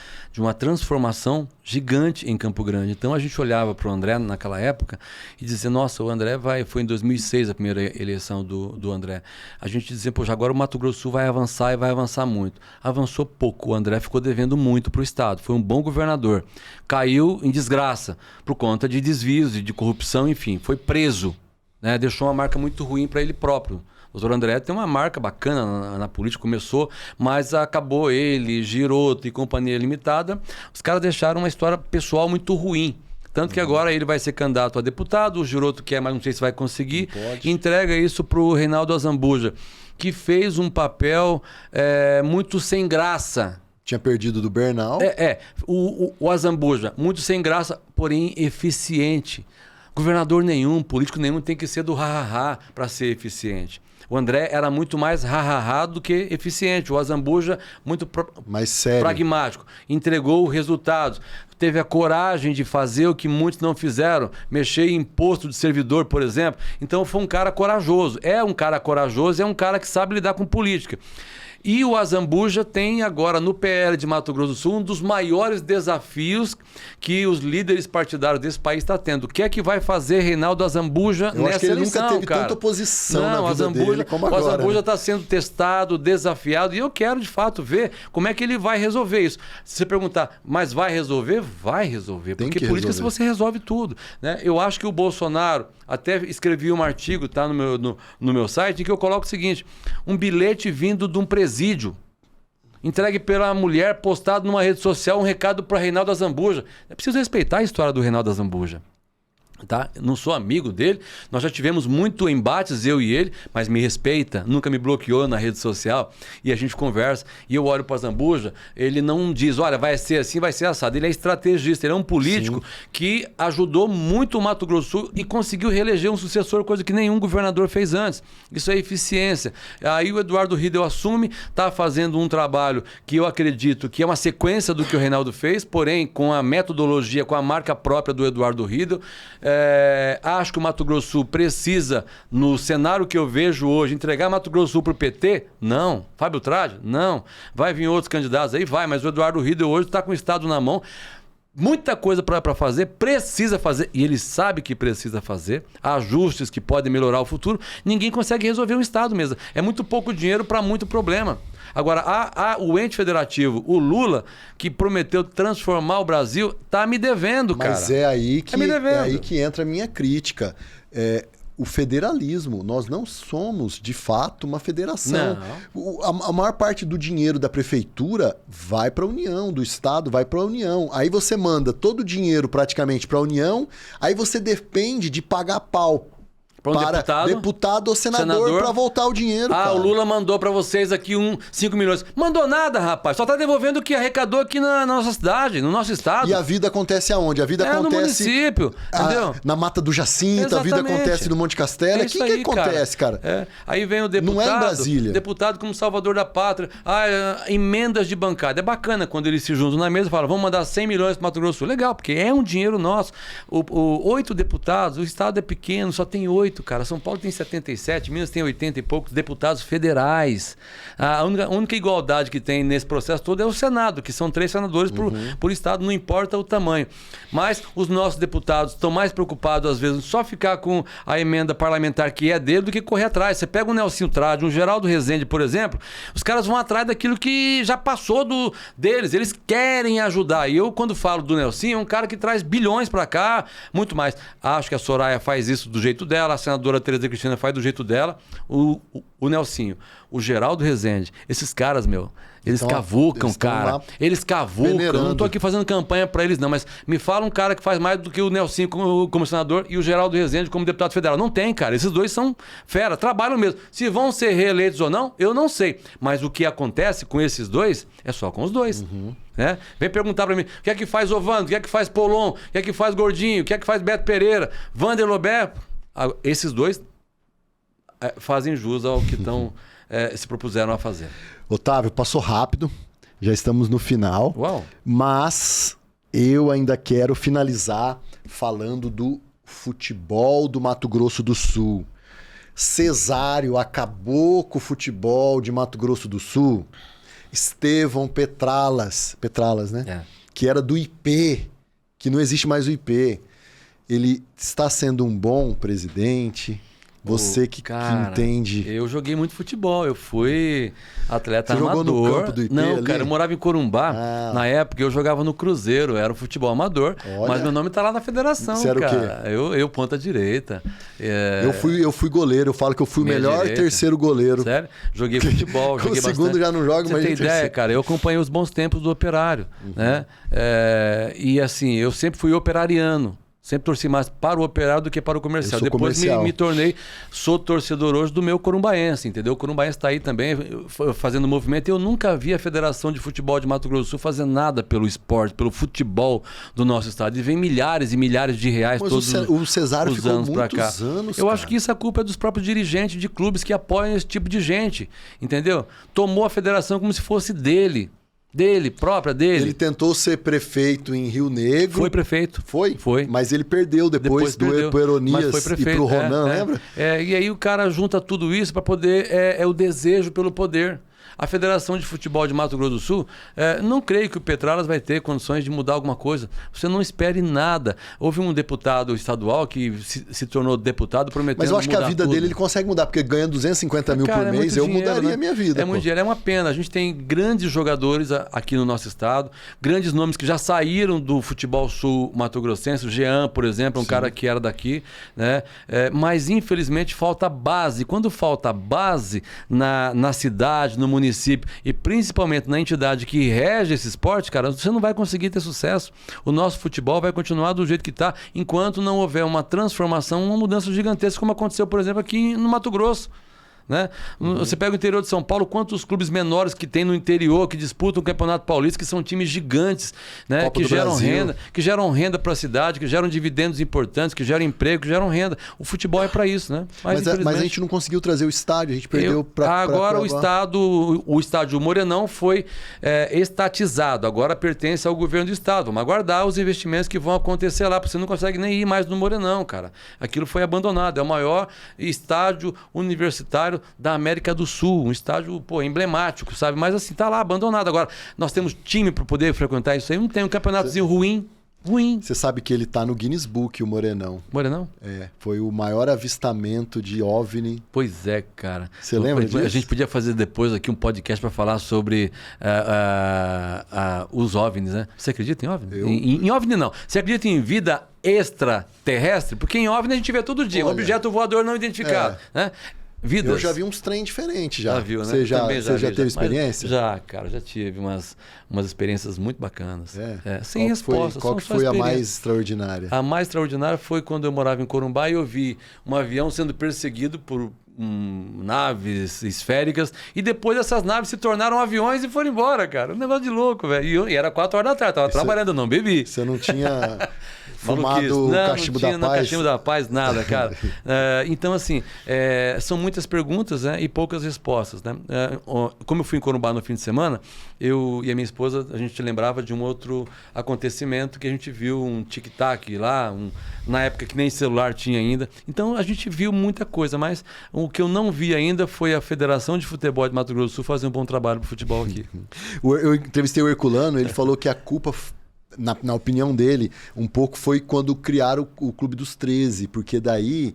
transformação gigante em Campo Grande. Então a gente olhava para o André naquela época e dizia, nossa, o André foi em 2006 a primeira eleição do André. A gente dizia, poxa, agora o Mato Grosso do Sul vai avançar e vai avançar muito. Avançou pouco, o André ficou devendo muito para o estado. Foi um bom governador. Caiu em desgraça por conta de desvios e de corrupção, enfim, foi preso, né? Deixou uma marca muito ruim para ele próprio. O doutor André tem uma marca bacana na política, começou, mas acabou ele, Giroto e Companhia Limitada. Os caras deixaram uma história pessoal muito ruim. Tanto que agora ele vai ser candidato a deputado, o Giroto quer, mas não sei se vai conseguir. Entrega isso para o Reinaldo Azambuja, que fez um papel muito sem graça. Tinha perdido do Bernal. O Azambuja, muito sem graça, porém eficiente. Governador nenhum, político nenhum tem que ser do ha-ha-ha para ser eficiente. O André era muito mais ha-ha-ha do que eficiente. O Azambuja, muito mais sério, pragmático. Entregou resultados. Teve a coragem de fazer o que muitos não fizeram. Mexer em imposto de servidor, por exemplo. Então foi um cara corajoso. É um cara corajoso, é um cara que sabe lidar com política. E o Azambuja tem agora no PL de Mato Grosso do Sul um dos maiores desafios que os líderes partidários desse país estão tendo. O que é que vai fazer Reinaldo Azambuja nessa eleição, cara? Eu acho que ele nunca teve tanta oposição na vida dele como agora. O Azambuja está sendo testado, desafiado, e eu quero de fato ver como é que ele vai resolver isso. Se você perguntar, mas vai resolver? Vai resolver, porque política você resolve tudo, né? Eu acho que o Bolsonaro, até escrevi um artigo, tá, no meu site, em que eu coloco o seguinte: um bilhete vindo de um presídio, entregue pela mulher, postado numa rede social, um recado para Reinaldo Azambuja. É preciso respeitar a história do Reinaldo Azambuja. Tá? Não sou amigo dele, nós já tivemos muito embates, eu e ele, mas me respeita, nunca me bloqueou na rede social, e a gente conversa, e eu olho para o Azambuja, ele não diz, olha, vai ser assim, vai ser assado. Ele é estrategista, ele é um político que ajudou muito o Mato Grosso do Sul e conseguiu reeleger um sucessor, coisa que nenhum governador fez antes. Isso é eficiência. Aí o Eduardo Riedel assume, está fazendo um trabalho que eu acredito que é uma sequência do que o Reinaldo fez, porém com a metodologia, com a marca própria do Eduardo Riedel. Acho que o Mato Grosso do Sul precisa, no cenário que eu vejo hoje, entregar Mato Grosso do Sul para o PT? Não. Fábio Trade? Não. Vai vir outros candidatos aí? Vai, mas o Eduardo Riedel hoje está com o Estado na mão. Muita coisa para fazer, precisa fazer, e ele sabe que precisa fazer, ajustes que podem melhorar o futuro. Ninguém consegue resolver um Estado mesmo. É muito pouco dinheiro para muito problema. Agora, o ente federativo, o Lula, que prometeu transformar o Brasil, tá me devendo, cara. Mas é aí que entra a minha crítica. O federalismo, nós não somos, de fato, uma federação. A maior parte do dinheiro da prefeitura vai para a União, do Estado vai para a União. Aí você manda todo o dinheiro praticamente para a União, aí você depende de pagar pau para deputado ou senador para voltar o dinheiro. O Lula mandou para vocês aqui 5 milhões. Mandou nada, rapaz. Só tá devolvendo o que arrecadou aqui na nossa cidade, no nosso estado. E a vida acontece aonde? A vida acontece no município, entendeu? Na Mata do Jacinto, a vida acontece no Monte Castelo. O que acontece, cara? Aí vem o deputado. Não é em Brasília. Deputado como salvador da pátria. Emendas de bancada. É bacana quando eles se juntam na mesa e falam, vamos mandar 100 milhões para Mato Grosso do Sul. Legal, porque é um dinheiro nosso. 8 deputados, o estado é pequeno, só tem 8, cara. São Paulo tem 77, Minas tem 80 e poucos deputados federais. A única igualdade que tem nesse processo todo é o Senado, que são 3 senadores por estado, não importa o tamanho. Mas os nossos deputados estão mais preocupados, às vezes, só ficar com a emenda parlamentar que é dele do que correr atrás. Você pega um Nelsinho Trade, um Geraldo Rezende, por exemplo, os caras vão atrás daquilo que já passou deles. Eles querem ajudar. E eu, quando falo do Nelsinho, é um cara que traz bilhões para cá, muito mais. Acho que a Soraya faz isso do jeito dela, a senadora Tereza Cristina faz do jeito dela, o Nelsinho, o Geraldo Rezende, esses caras, eles cavucam, cara. Eles cavucam. Peneirando. Eu não tô aqui fazendo campanha para eles, não, mas me fala um cara que faz mais do que o Nelsinho como senador e o Geraldo Rezende como deputado federal. Não tem, cara. Esses dois são fera, trabalham mesmo. Se vão ser reeleitos ou não, eu não sei. Mas o que acontece com esses dois é só com os dois. Né? Vem perguntar para mim, o que é que faz Ovando, o que é que faz Polon, o que é que faz Gordinho, o que é que faz Beto Pereira, Vander Lobé. Esses dois fazem jus ao que se propuseram a fazer. Otávio, passou rápido, já estamos no final. Uau. Mas eu ainda quero finalizar falando do futebol do Mato Grosso do Sul. Cesário acabou com o futebol de Mato Grosso do Sul. Estevão Petralas, né? Que era do IP, que não existe mais o IP. Ele está sendo um bom presidente. Você que entende. Eu joguei muito futebol. Eu fui atleta Você amador. Jogou no campo do IP Não, ali? cara, eu morava em Corumbá. Na época eu jogava no Cruzeiro. Era um futebol amador. Olha. Mas meu nome tá lá na federação, Você era cara. o quê? Eu ponta direita. Eu fui goleiro. Eu falo que eu fui o melhor direita. terceiro goleiro. Sério? Joguei futebol. Com joguei o segundo bastante. já não joga, Você mas tem o ideia, terceiro. cara? Eu acompanhei os bons tempos do Operário. Né? E assim, eu sempre fui operariano. Sempre torci mais para o Operário do que para o comercial. Depois me tornei, sou torcedor hoje do meu corumbaense, entendeu? O corumbaense está aí também fazendo movimento. Eu nunca vi a Federação de Futebol de Mato Grosso do Sul fazer nada pelo esporte, pelo futebol do nosso estado. E vem milhares e milhares de reais todos o Cesário os ficou anos para cá. anos, eu acho que isso a culpa é dos próprios dirigentes de clubes que apoiam esse tipo de gente, entendeu? Tomou a federação como se fosse dele. Própria dele. Ele tentou ser prefeito em Rio Negro. Foi prefeito. Foi? Foi. Mas ele perdeu depois do Epoeronias e pro Ronan, lembra? E aí o cara junta tudo isso para poder... É o desejo pelo poder. A Federação de Futebol de Mato Grosso do Sul, não creio que o Petralas vai ter condições de mudar alguma coisa. Você não espere nada. Houve um deputado estadual que se tornou deputado prometendo mudar. Mas eu acho que a vida tudo. dele ele consegue mudar, porque ganha 250 mil por mês, eu mudaria a minha vida. É muito dinheiro, é uma pena. A gente tem grandes jogadores aqui no nosso estado, grandes nomes que já saíram do futebol sul mato-grossense. O Jean, por exemplo, um cara que era daqui, né? Mas infelizmente falta base. Quando falta base na cidade, no município e principalmente na entidade que rege esse esporte, cara, você não vai conseguir ter sucesso. O nosso futebol vai continuar do jeito que está, enquanto não houver uma transformação, uma mudança gigantesca, como aconteceu, por exemplo, aqui no Mato Grosso. Né? Você pega o interior de São Paulo, quantos clubes menores que tem no interior que disputam o Campeonato Paulista, que são times gigantes, né? Que geram renda para a cidade, que geram dividendos importantes, que geram emprego, que geram renda. O futebol é para isso, né? Mas a gente não conseguiu trazer o estádio, a gente perdeu para agora o estádio Morenão foi estatizado, agora pertence ao governo do estado. Vamos aguardar os investimentos que vão acontecer lá, porque você não consegue nem ir mais no Morenão, cara. Aquilo foi abandonado, é o maior estádio universitário da América do Sul, um estádio emblemático, sabe? Mas assim, tá lá abandonado. Agora, nós temos time para poder frequentar isso aí, não tem um campeonatozinho ruim. Você sabe que ele tá no Guinness Book, o Morenão. Morenão? Foi o maior avistamento de OVNI. Pois é, cara. Você lembra disso? A gente podia fazer depois aqui um podcast para falar sobre os OVNIs, né? Você acredita em OVNI? Em OVNI não. Você acredita em vida extraterrestre? Porque em OVNI a gente vê todo dia, um objeto voador não identificado, né? vidas. Eu já vi uns trem diferentes já. Já viu, né? Você já vi, teve experiência? Já, cara, já tive umas experiências muito bacanas. Sem qual resposta. Qual que foi a mais extraordinária? A mais extraordinária foi quando eu morava em Corumbá e eu vi um avião sendo perseguido por naves esféricas e depois essas naves se tornaram aviões e foram embora, cara. Um negócio de louco, velho. E era 4 horas da tarde, tava trabalhando, eu não bebi. Você não tinha fumado o cachimbo da paz? Não, cachimbo da paz, nada, cara. Então, assim, são muitas perguntas, né, e poucas respostas, né? Como eu fui em Corumbá no fim de semana, eu e a minha esposa, a gente lembrava de um outro acontecimento que a gente viu, um tic-tac lá, na época que nem celular tinha ainda. Então, a gente viu muita coisa, mas o que eu não vi ainda foi a Federação de Futebol de Mato Grosso do Sul fazer um bom trabalho pro futebol aqui. Eu entrevistei o Herculano, ele falou que a culpa, na opinião dele, um pouco foi quando criaram o Clube dos 13, porque daí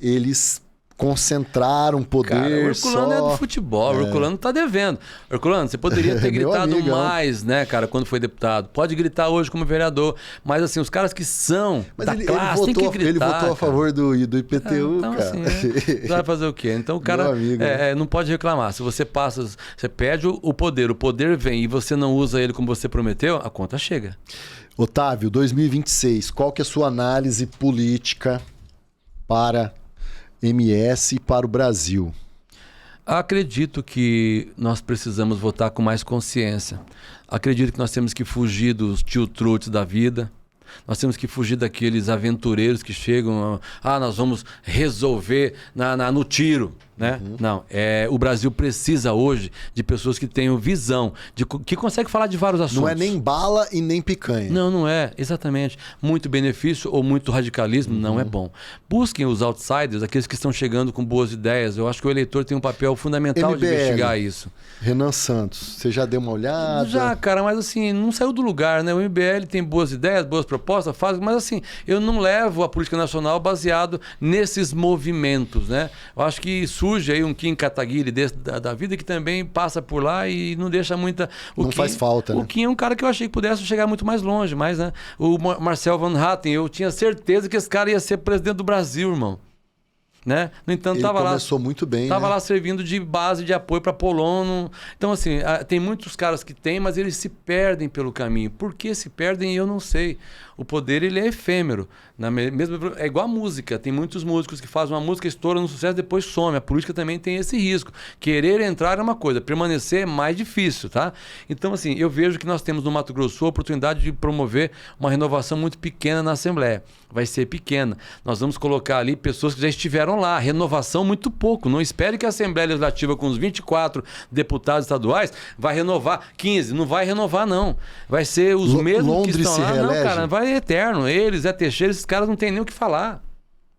eles concentraram poder. Cara, o Herculano é do futebol, o Herculano tá devendo. Herculano, você poderia ter gritado amigo, mais, né, cara, quando foi deputado. Pode gritar hoje como vereador, mas assim, os caras que são da classe tem que gritar. Ele votou a favor do IPTU, então, cara. Assim, vai fazer o quê? Então o cara não pode reclamar. Se você você pede o poder vem e você não usa ele como você prometeu, a conta chega. Otávio, 2026, qual que é a sua análise política para MS e para o Brasil? Acredito que nós precisamos votar com mais consciência. Acredito que nós temos que fugir dos tio-trutes da vida. Nós temos que fugir daqueles aventureiros que chegam, nós vamos resolver no tiro, né? Não, o Brasil precisa hoje de pessoas que tenham visão, que conseguem falar de vários assuntos. Não é nem bala e nem picanha. Não é, exatamente. Muito benefício ou muito radicalismo não é bom. Busquem os outsiders, aqueles que estão chegando com boas ideias. Eu acho que o eleitor tem um papel fundamental MBL, de investigar isso. Renan Santos, você já deu uma olhada? Já, cara, mas assim, não saiu do lugar, né? O MBL tem boas ideias, boas propostas, mas assim, eu não levo a política nacional baseado nesses movimentos, né? Eu acho que surge aí um Kim Kataguiri da vida que também passa por lá e não deixa muita... Não faz falta, né? O Kim é um cara que eu achei que pudesse chegar muito mais longe, mas, né? O Marcel Van Hatten, eu tinha certeza que esse cara ia ser presidente do Brasil, irmão. Né? No entanto, ele começou muito bem. Estava né? lá servindo de base de apoio para Polono. Então, assim, tem muitos caras que têm, mas eles se perdem pelo caminho. Por que se perdem, eu não sei. O poder, ele é efêmero. É igual a música. Tem muitos músicos que fazem uma música, estouram no sucesso, depois some. A política também tem esse risco. Querer entrar é uma coisa, permanecer é mais difícil, tá? Então, assim, eu vejo que nós temos no Mato Grosso a oportunidade de promover uma renovação muito pequena na Assembleia. Vai ser pequena. Nós vamos colocar ali pessoas que já estiveram lá. Renovação muito pouco. Não espere que a Assembleia Legislativa, com os 24 deputados estaduais, vai renovar 15. Não vai renovar, não. Vai ser os mesmos que estão lá. Não, cara, vai eterno. Eles, Zé Teixeira, esses caras não tem nem o que falar.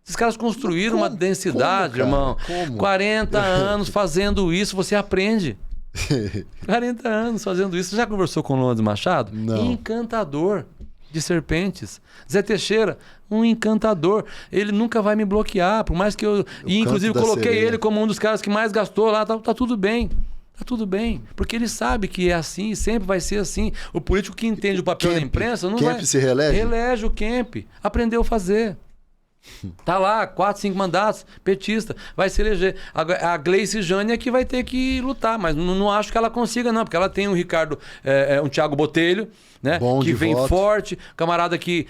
Esses caras construíram uma densidade, irmão. 40 anos fazendo isso, você aprende. 40 anos fazendo isso. Você já conversou com o Londres Machado? Não. Encantador de serpentes. Zé Teixeira, um encantador. Ele nunca vai me bloquear, por mais que eu... E, inclusive, coloquei ele como um dos caras que mais gastou lá. Tá tudo bem. Tá tudo bem. Porque ele sabe que é assim, sempre vai ser assim. O político que entende o papel da imprensa não vai... Kemp se reelege? Reelege o Kemp. Aprendeu a fazer. Tá lá, 4, 5 mandatos, petista, vai se eleger. A Gleice Jânia que vai ter que lutar, mas não acho que ela consiga, não, porque ela tem um Ricardo, um Thiago Botelho, né? Bom que vem voto. forte, camarada que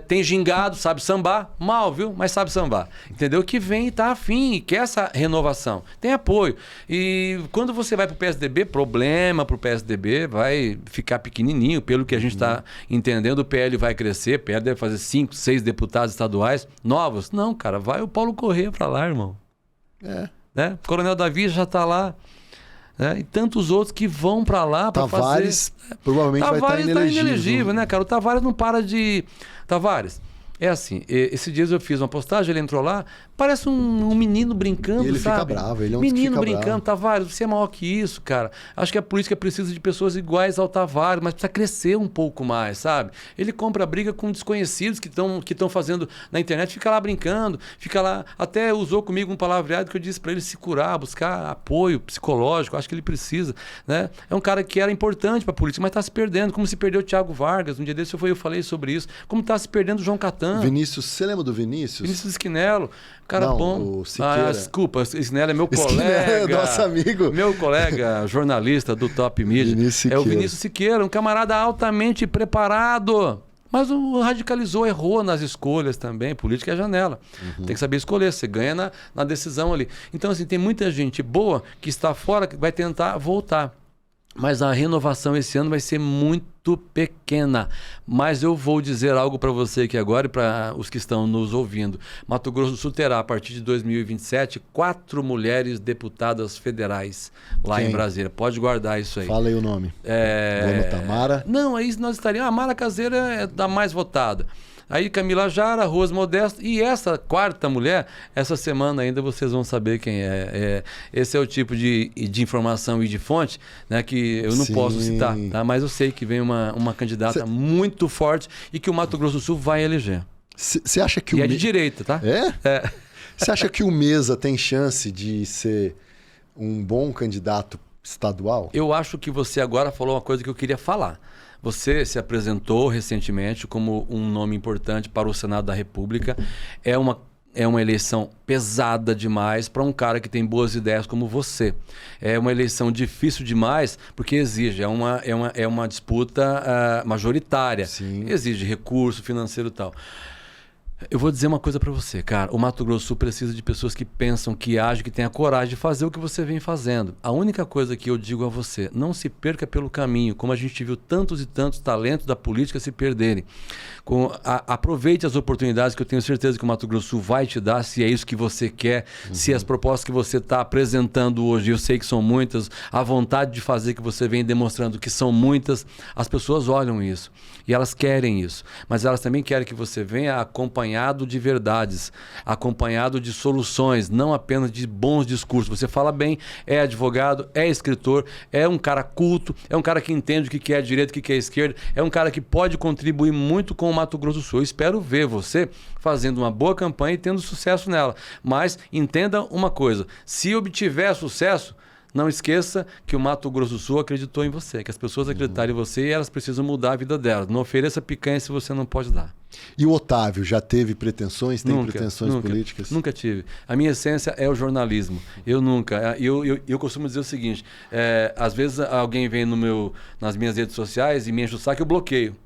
tem gingado, sabe sambar, mal, viu? Mas sabe sambar, entendeu? Que vem e tá afim, quer essa renovação, tem apoio. E quando você vai pro PSDB, problema pro PSDB, vai ficar pequenininho, pelo que a gente tá entendendo, o PL vai crescer, o PL deve fazer 5, 6 deputados estaduais novos. Não, cara, vai o Paulo Corrêa pra lá, irmão. Né? O Coronel Davi já tá lá. E tantos outros que vão para lá para fazer... Tavares provavelmente vai estar inelegível, né, cara? O Tavares não para de... Tavares, é assim, esses dias eu fiz uma postagem, ele entrou lá, parece um menino brincando, e ele sabe? Fica bravo, ele é um menino que fica brincando, bravo. Tavares, você é maior que isso, cara. Acho que a política precisa de pessoas iguais ao Tavares, mas precisa crescer um pouco mais, sabe? Ele compra briga com desconhecidos que estão fazendo na internet, fica lá brincando, fica lá, até usou comigo um palavreado que eu disse para ele se curar, buscar apoio psicológico, acho que ele precisa, né? É um cara que era importante para a política, mas está se perdendo, como se perdeu o Thiago Vargas, um dia desse eu falei sobre isso, como está se perdendo o João Catã, Vinícius, você lembra do Vinícius? Vinícius Schinello, cara Não, bom. o Siqueira. Desculpa, Schinello é meu Schinello é colega. nosso amigo. Meu colega, jornalista do Top Media. Vinícius É o Siqueira. Vinícius Siqueira, um camarada altamente preparado. Mas o radicalizou, errou nas escolhas também. Política é janela. Tem que saber escolher. Você ganha na decisão ali. Então, assim, tem muita gente boa que está fora, que vai tentar voltar. Mas a renovação esse ano vai ser muito pequena. Mas eu vou dizer algo para você aqui agora e para os que estão nos ouvindo. Mato Grosso do Sul terá, a partir de 2027, 4 mulheres deputadas federais lá Quem? em Brasília. Pode guardar isso aí. Fala aí o nome. Vamos, Tamara. Não, aí nós estaríamos... A Mara Caseira é da mais votada. Aí Camila Jara, Rose Modesto e essa quarta mulher, essa semana ainda vocês vão saber quem é. Esse é o tipo de informação e de fonte, né, que eu não posso citar, tá? Mas eu sei que vem uma candidata muito forte e que o Mato Grosso do Sul vai eleger. Você acha que é de direita, tá? É? Você acha que o Mesa tem chance de ser um bom candidato estadual? Eu acho que você agora falou uma coisa que eu queria falar. Você se apresentou recentemente como um nome importante para o Senado da República. É uma eleição pesada demais para um cara que tem boas ideias como você. É uma eleição difícil demais porque exige, é uma disputa majoritária. Sim. Exige recurso financeiro e tal. Eu vou dizer uma coisa para você, cara. O Mato Grosso do Sul precisa de pessoas que pensam, que agem, que tenham a coragem de fazer o que você vem fazendo. A única coisa que eu digo a você, não se perca pelo caminho, como a gente viu tantos e tantos talentos da política se perderem. Aproveite as oportunidades que eu tenho certeza que o Mato Grosso do Sul vai te dar, se é isso que você quer, se as propostas que você está apresentando hoje, eu sei que são muitas, a vontade de fazer que você vem demonstrando que são muitas, as pessoas olham isso e elas querem isso, mas elas também querem que você venha acompanhado de verdades, acompanhado de soluções, não apenas de bons discursos. Você fala bem, é advogado, é escritor, é um cara culto, é um cara que entende o que é direita, o que é esquerda, é um cara que pode contribuir muito com o Mato Grosso do Sul. Eu espero ver você fazendo uma boa campanha e tendo sucesso nela. Mas entenda uma coisa, se obtiver sucesso, não esqueça que o Mato Grosso do Sul acreditou em você, que as pessoas acreditaram em você e elas precisam mudar a vida delas. Não ofereça picanha se você não pode dar. E o Otávio já teve pretensões? Tem pretensões nunca, políticas? Nunca tive. A minha essência é o jornalismo. Eu nunca. Eu costumo dizer o seguinte, às vezes alguém vem nas minhas redes sociais e me enche o saco e eu bloqueio.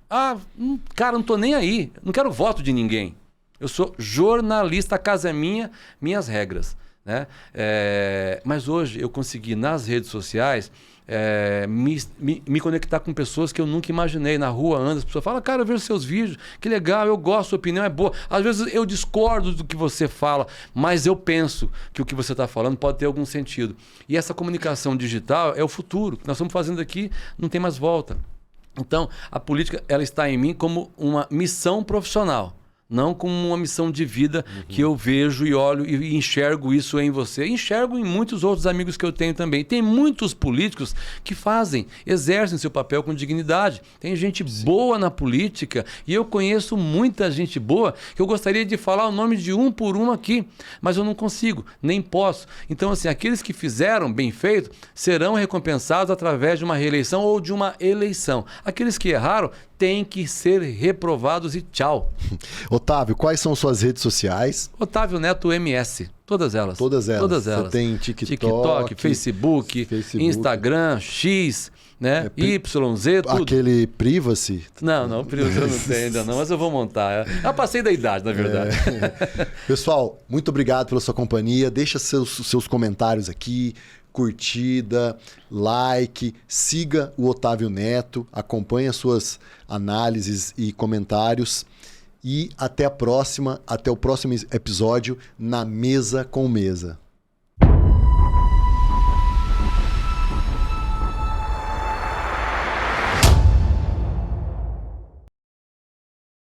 Cara, não tô nem aí. Não quero voto de ninguém. Eu sou jornalista, a casa é minha, minhas regras. Né? Mas hoje eu consegui nas redes sociais me conectar com pessoas que eu nunca imaginei. Na rua anda, as pessoas falam, cara, eu vejo seus vídeos, que legal, eu gosto, sua opinião é boa. Às vezes eu discordo do que você fala, mas eu penso que o que você está falando pode ter algum sentido. E essa comunicação digital é o futuro. O que nós estamos fazendo aqui não tem mais volta. Então, a política ela está em mim como uma missão profissional. Não como uma missão de vida que eu vejo e olho e enxergo isso em você. Enxergo em muitos outros amigos que eu tenho também. Tem muitos políticos que exercem seu papel com dignidade. Tem gente boa na política e eu conheço muita gente boa que eu gostaria de falar o nome de um por um aqui, mas eu não consigo, nem posso. Então, assim, aqueles que fizeram bem feito serão recompensados através de uma reeleição ou de uma eleição. Aqueles que erraram têm que ser reprovados e tchau. Otávio, quais são suas redes sociais? Otávio Neto MS. Todas elas. Todas elas. Todas elas. Você tem TikTok, Facebook, Instagram, X, né? YZ, tudo. Aquele Privacy? Não, Privacy eu não tenho ainda não, mas eu vou montar. Eu passei da idade, na verdade. Pessoal, muito obrigado pela sua companhia. Deixa seus comentários aqui, curtida, like, siga o Otávio Neto, acompanhe as suas análises e comentários. E até o próximo episódio na Mesa com Mesa.